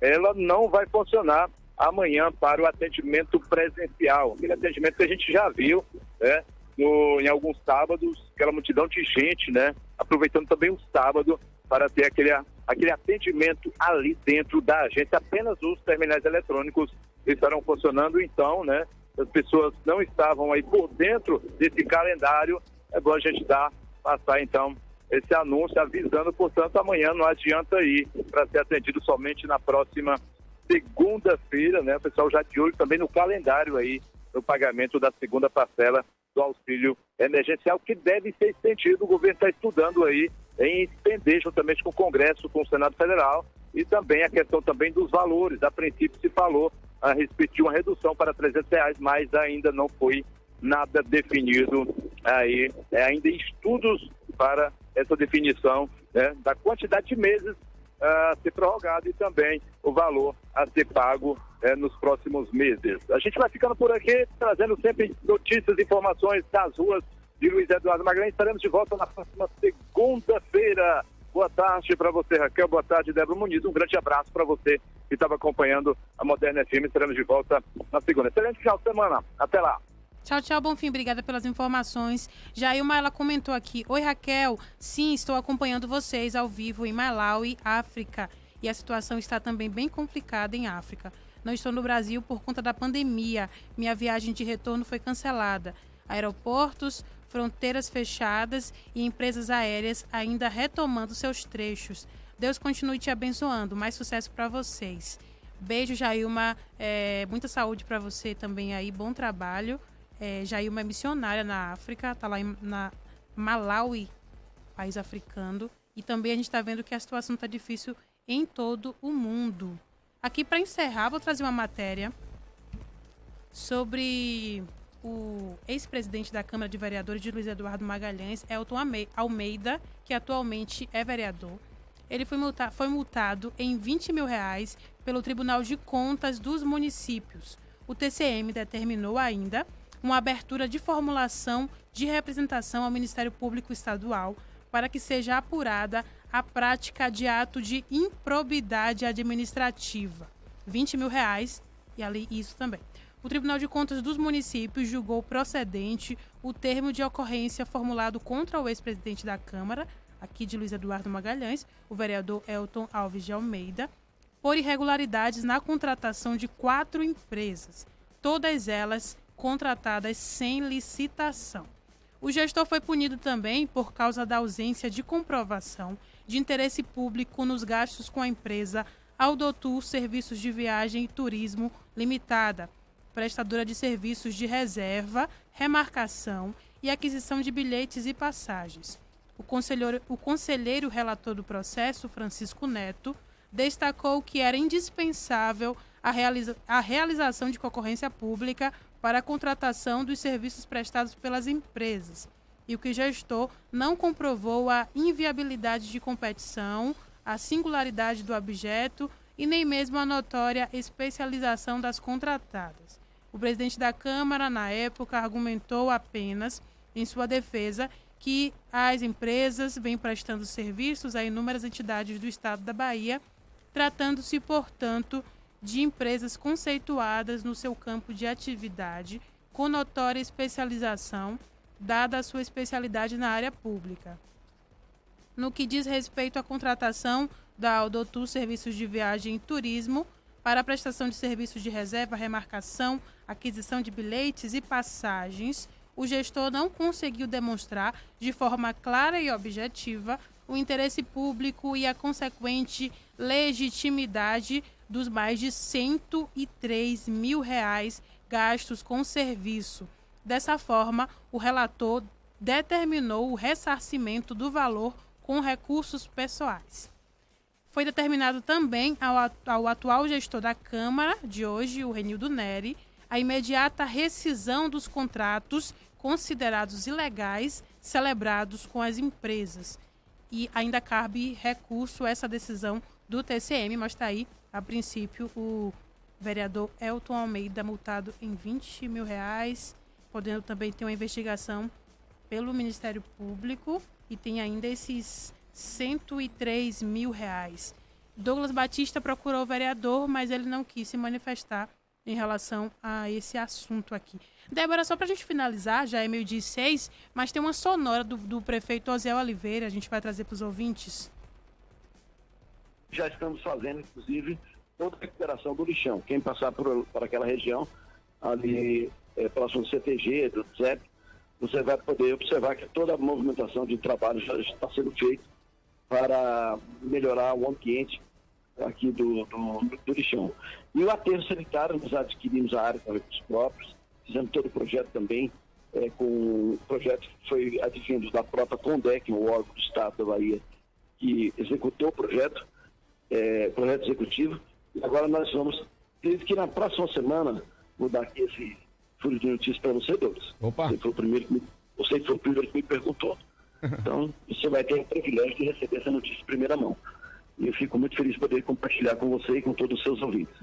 ela não vai funcionar amanhã para o atendimento presencial. Aquele atendimento que a gente já viu, né, em alguns sábados, aquela multidão de gente, né, aproveitando também o sábado para ter aquele atendimento ali dentro da agência. Apenas os terminais eletrônicos estarão funcionando, então, né, as pessoas não estavam aí por dentro desse calendário. É bom a gente passar, então, esse anúncio avisando, portanto, amanhã não adianta ir para ser atendido somente na próxima segunda-feira, né? O pessoal já de olho também no calendário aí, no pagamento da segunda parcela do auxílio emergencial, que deve ser estendido. O governo está estudando aí em estender juntamente com o Congresso, com o Senado Federal, e também a questão também dos valores. A princípio se falou a respeito de uma redução para R$300, mas ainda não foi nada definido aí, ainda em estudos para essa definição, né, da quantidade de meses a ser prorrogado e também o valor a ser pago nos próximos meses. A gente vai ficando por aqui, trazendo sempre notícias e informações das ruas de Luiz Eduardo Magalhães. Estaremos de volta na próxima segunda-feira. Boa tarde para você, Raquel. Boa tarde, Débora Muniz. Um grande abraço para você que estava acompanhando a Moderna FM. Estaremos de volta na segunda. Excelente final de semana. Até lá. Tchau, tchau, Bonfim. Obrigada pelas informações. Jailma, ela comentou aqui. Oi, Raquel. Sim, estou acompanhando vocês ao vivo em Malawi, África. E a situação está também bem complicada em África. Não estou no Brasil por conta da pandemia. Minha viagem de retorno foi cancelada. Aeroportos, fronteiras fechadas e empresas aéreas ainda retomando seus trechos. Deus continue te abençoando. Mais sucesso para vocês. Beijo, Jailma. Muita saúde para você também aí. Bom trabalho. Jailma é missionária na África, está lá na Malawi, país africano. E também a gente está vendo que a situação está difícil em todo o mundo. Aqui, para encerrar, vou trazer uma matéria sobre o ex-presidente da Câmara de Vereadores de Luiz Eduardo Magalhães, Elton Almeida, que atualmente é vereador. Ele foi multado em R$20 mil pelo Tribunal de Contas dos Municípios. O TCM determinou ainda uma abertura de formulação de representação ao Ministério Público Estadual para que seja apurada a prática de ato de improbidade administrativa. R$20 mil e ali isso também. O Tribunal de Contas dos Municípios julgou procedente o termo de ocorrência formulado contra o ex-presidente da Câmara, aqui de Luiz Eduardo Magalhães, o vereador Elton Alves de Almeida, por irregularidades na contratação de 4 empresas, todas elas contratadas sem licitação. O gestor foi punido também por causa da ausência de comprovação de interesse público nos gastos com a empresa Aldotur Serviços de Viagem e Turismo Limitada, prestadora de serviços de reserva, remarcação e aquisição de bilhetes e passagens. O conselheiro relator do processo, Francisco Neto, destacou que era indispensável a realização de concorrência pública para a contratação dos serviços prestados pelas empresas e o que o gestor não comprovou a inviabilidade de competição, a singularidade do objeto e nem mesmo a notória especialização das contratadas. O presidente da Câmara, na época, argumentou apenas, em sua defesa, que as empresas vêm prestando serviços a inúmeras entidades do estado da Bahia, tratando-se, portanto, de empresas conceituadas no seu campo de atividade, com notória especialização, dada a sua especialidade na área pública. No que diz respeito à contratação da Aldotur Serviços de Viagem e Turismo para a prestação de serviços de reserva, remarcação, aquisição de bilhetes e passagens, o gestor não conseguiu demonstrar de forma clara e objetiva o interesse público e a consequente legitimidade dos mais de R$103 mil gastos com o serviço. Dessa forma, o relator determinou o ressarcimento do valor com recursos pessoais. Foi determinado também ao atual gestor da Câmara de hoje, o Renildo Neri, a imediata rescisão dos contratos considerados ilegais celebrados com as empresas. E ainda cabe recurso a essa decisão do TCM, mas está aí, a princípio, o vereador Elton Almeida multado em R$20 mil, podendo também ter uma investigação pelo Ministério Público e tem ainda esses R$103 mil. Douglas Batista procurou o vereador, mas ele não quis se manifestar em relação a esse assunto aqui. Débora, só para a gente finalizar, já é 12:06, mas tem uma sonora do prefeito Osiel Oliveira, a gente vai trazer para os ouvintes. Já estamos fazendo, inclusive, toda a recuperação do lixão. Quem passar por aquela região, ali próximo do CTG, do ZEP, você vai poder observar que toda a movimentação de trabalho já está sendo feita para melhorar o ambiente aqui do lixão. E o aterro sanitário, nós adquirimos a área com recursos próprios, fizemos todo o projeto também, o projeto foi advindo da própria CONDEC, o órgão do Estado da Bahia, que executou o projeto executivo, e agora nós vamos, desde que na próxima semana, vou dar aqui esse furo de notícias para você, Douglas. Opa! Você foi o primeiro que me perguntou, então você vai ter o privilégio de receber essa notícia de primeira mão. E eu fico muito feliz de poder compartilhar com você e com todos os seus ouvintes.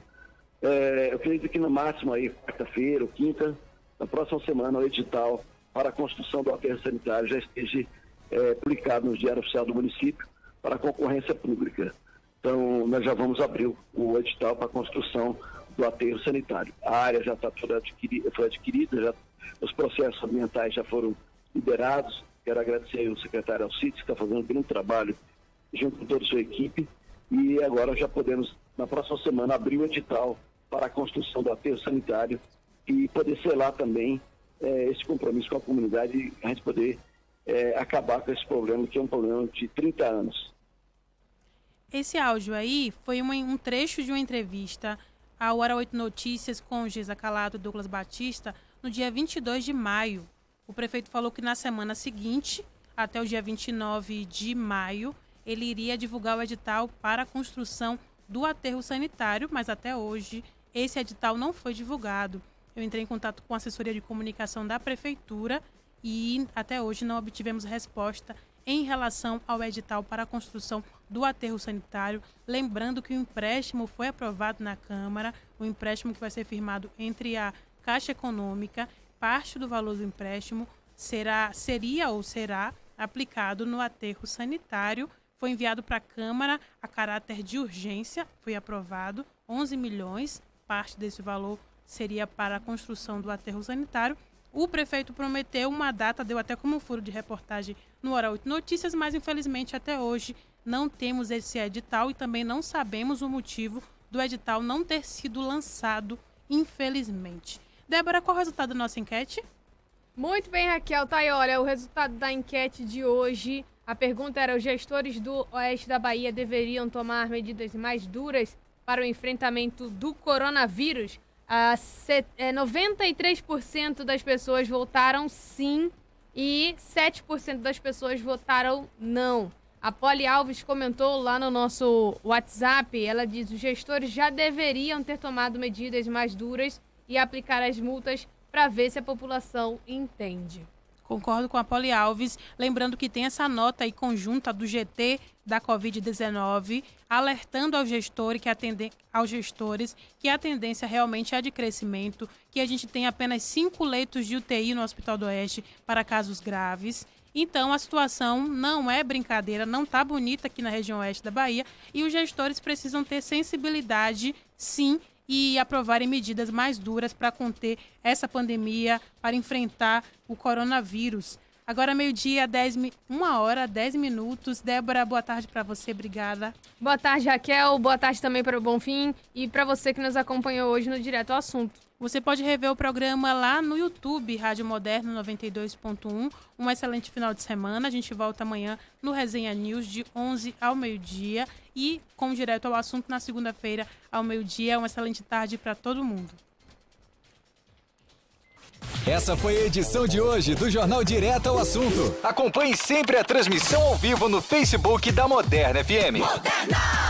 Eu acredito que no máximo aí, quarta-feira ou quinta, na próxima semana, o edital para a construção do aterro sanitário já esteja publicado no Diário Oficial do Município para concorrência pública. Então, nós já vamos abrir o edital para a construção do aterro sanitário. A área já está toda adquirida, já, os processos ambientais já foram liberados. Quero agradecer ao secretário Alcides, que está fazendo um grande trabalho junto com toda a sua equipe. E agora já podemos, na próxima semana, abrir o edital para a construção do aterro sanitário e poder selar também esse compromisso com a comunidade e a gente poder acabar com esse problema, que é um problema de 30 anos. Esse áudio aí foi um trecho de uma entrevista ao Hora 8 Notícias com Geisa Calado e Douglas Batista no dia 22 de maio. O prefeito falou que na semana seguinte, até o dia 29 de maio, ele iria divulgar o edital para a construção do aterro sanitário, mas até hoje esse edital não foi divulgado. Eu entrei em contato com a assessoria de comunicação da prefeitura e até hoje não obtivemos resposta em relação ao edital para a construção do aterro sanitário. Lembrando que o empréstimo foi aprovado na Câmara, o empréstimo que vai ser firmado entre a Caixa Econômica, parte do valor do empréstimo será aplicado no aterro sanitário. Foi enviado para a Câmara a caráter de urgência, foi aprovado 11 milhões, parte desse valor seria para a construção do aterro sanitário. O prefeito prometeu uma data, deu até como furo de reportagem no Hora 8 Notícias, mas infelizmente até hoje não temos esse edital e também não sabemos o motivo do edital não ter sido lançado, infelizmente. Débora, qual é o resultado da nossa enquete? Muito bem, Raquel. Tá aí, olha, o resultado da enquete de hoje. A pergunta era: os gestores do Oeste da Bahia deveriam tomar medidas mais duras para o enfrentamento do coronavírus? 93% das pessoas votaram sim e 7% das pessoas votaram não. A Poli Alves comentou lá no nosso WhatsApp, ela diz: os gestores já deveriam ter tomado medidas mais duras e aplicar as multas para ver se a população entende. Concordo com a Poli Alves, lembrando que tem essa nota aí conjunta do GT da Covid-19, alertando aos gestores que a tendência realmente é de crescimento, que a gente tem apenas 5 leitos de UTI no Hospital do Oeste para casos graves. Então, a situação não é brincadeira, não está bonita aqui na região oeste da Bahia e os gestores precisam ter sensibilidade, sim, e aprovarem medidas mais duras para conter essa pandemia, para enfrentar o coronavírus. Agora, 1h10. Débora, boa tarde para você, obrigada. Boa tarde, Raquel. Boa tarde também para o Bonfim e para você que nos acompanhou hoje no Direto ao Assunto. Você pode rever o programa lá no YouTube, Rádio Moderno 92.1. Um excelente final de semana. A gente volta amanhã no Resenha News, de 11 ao meio-dia. E com Direto ao Assunto na segunda-feira ao meio-dia. Uma excelente tarde para todo mundo. Essa foi a edição de hoje do Jornal Direto ao Assunto. Acompanhe sempre a transmissão ao vivo no Facebook da Moderna FM. Moderna!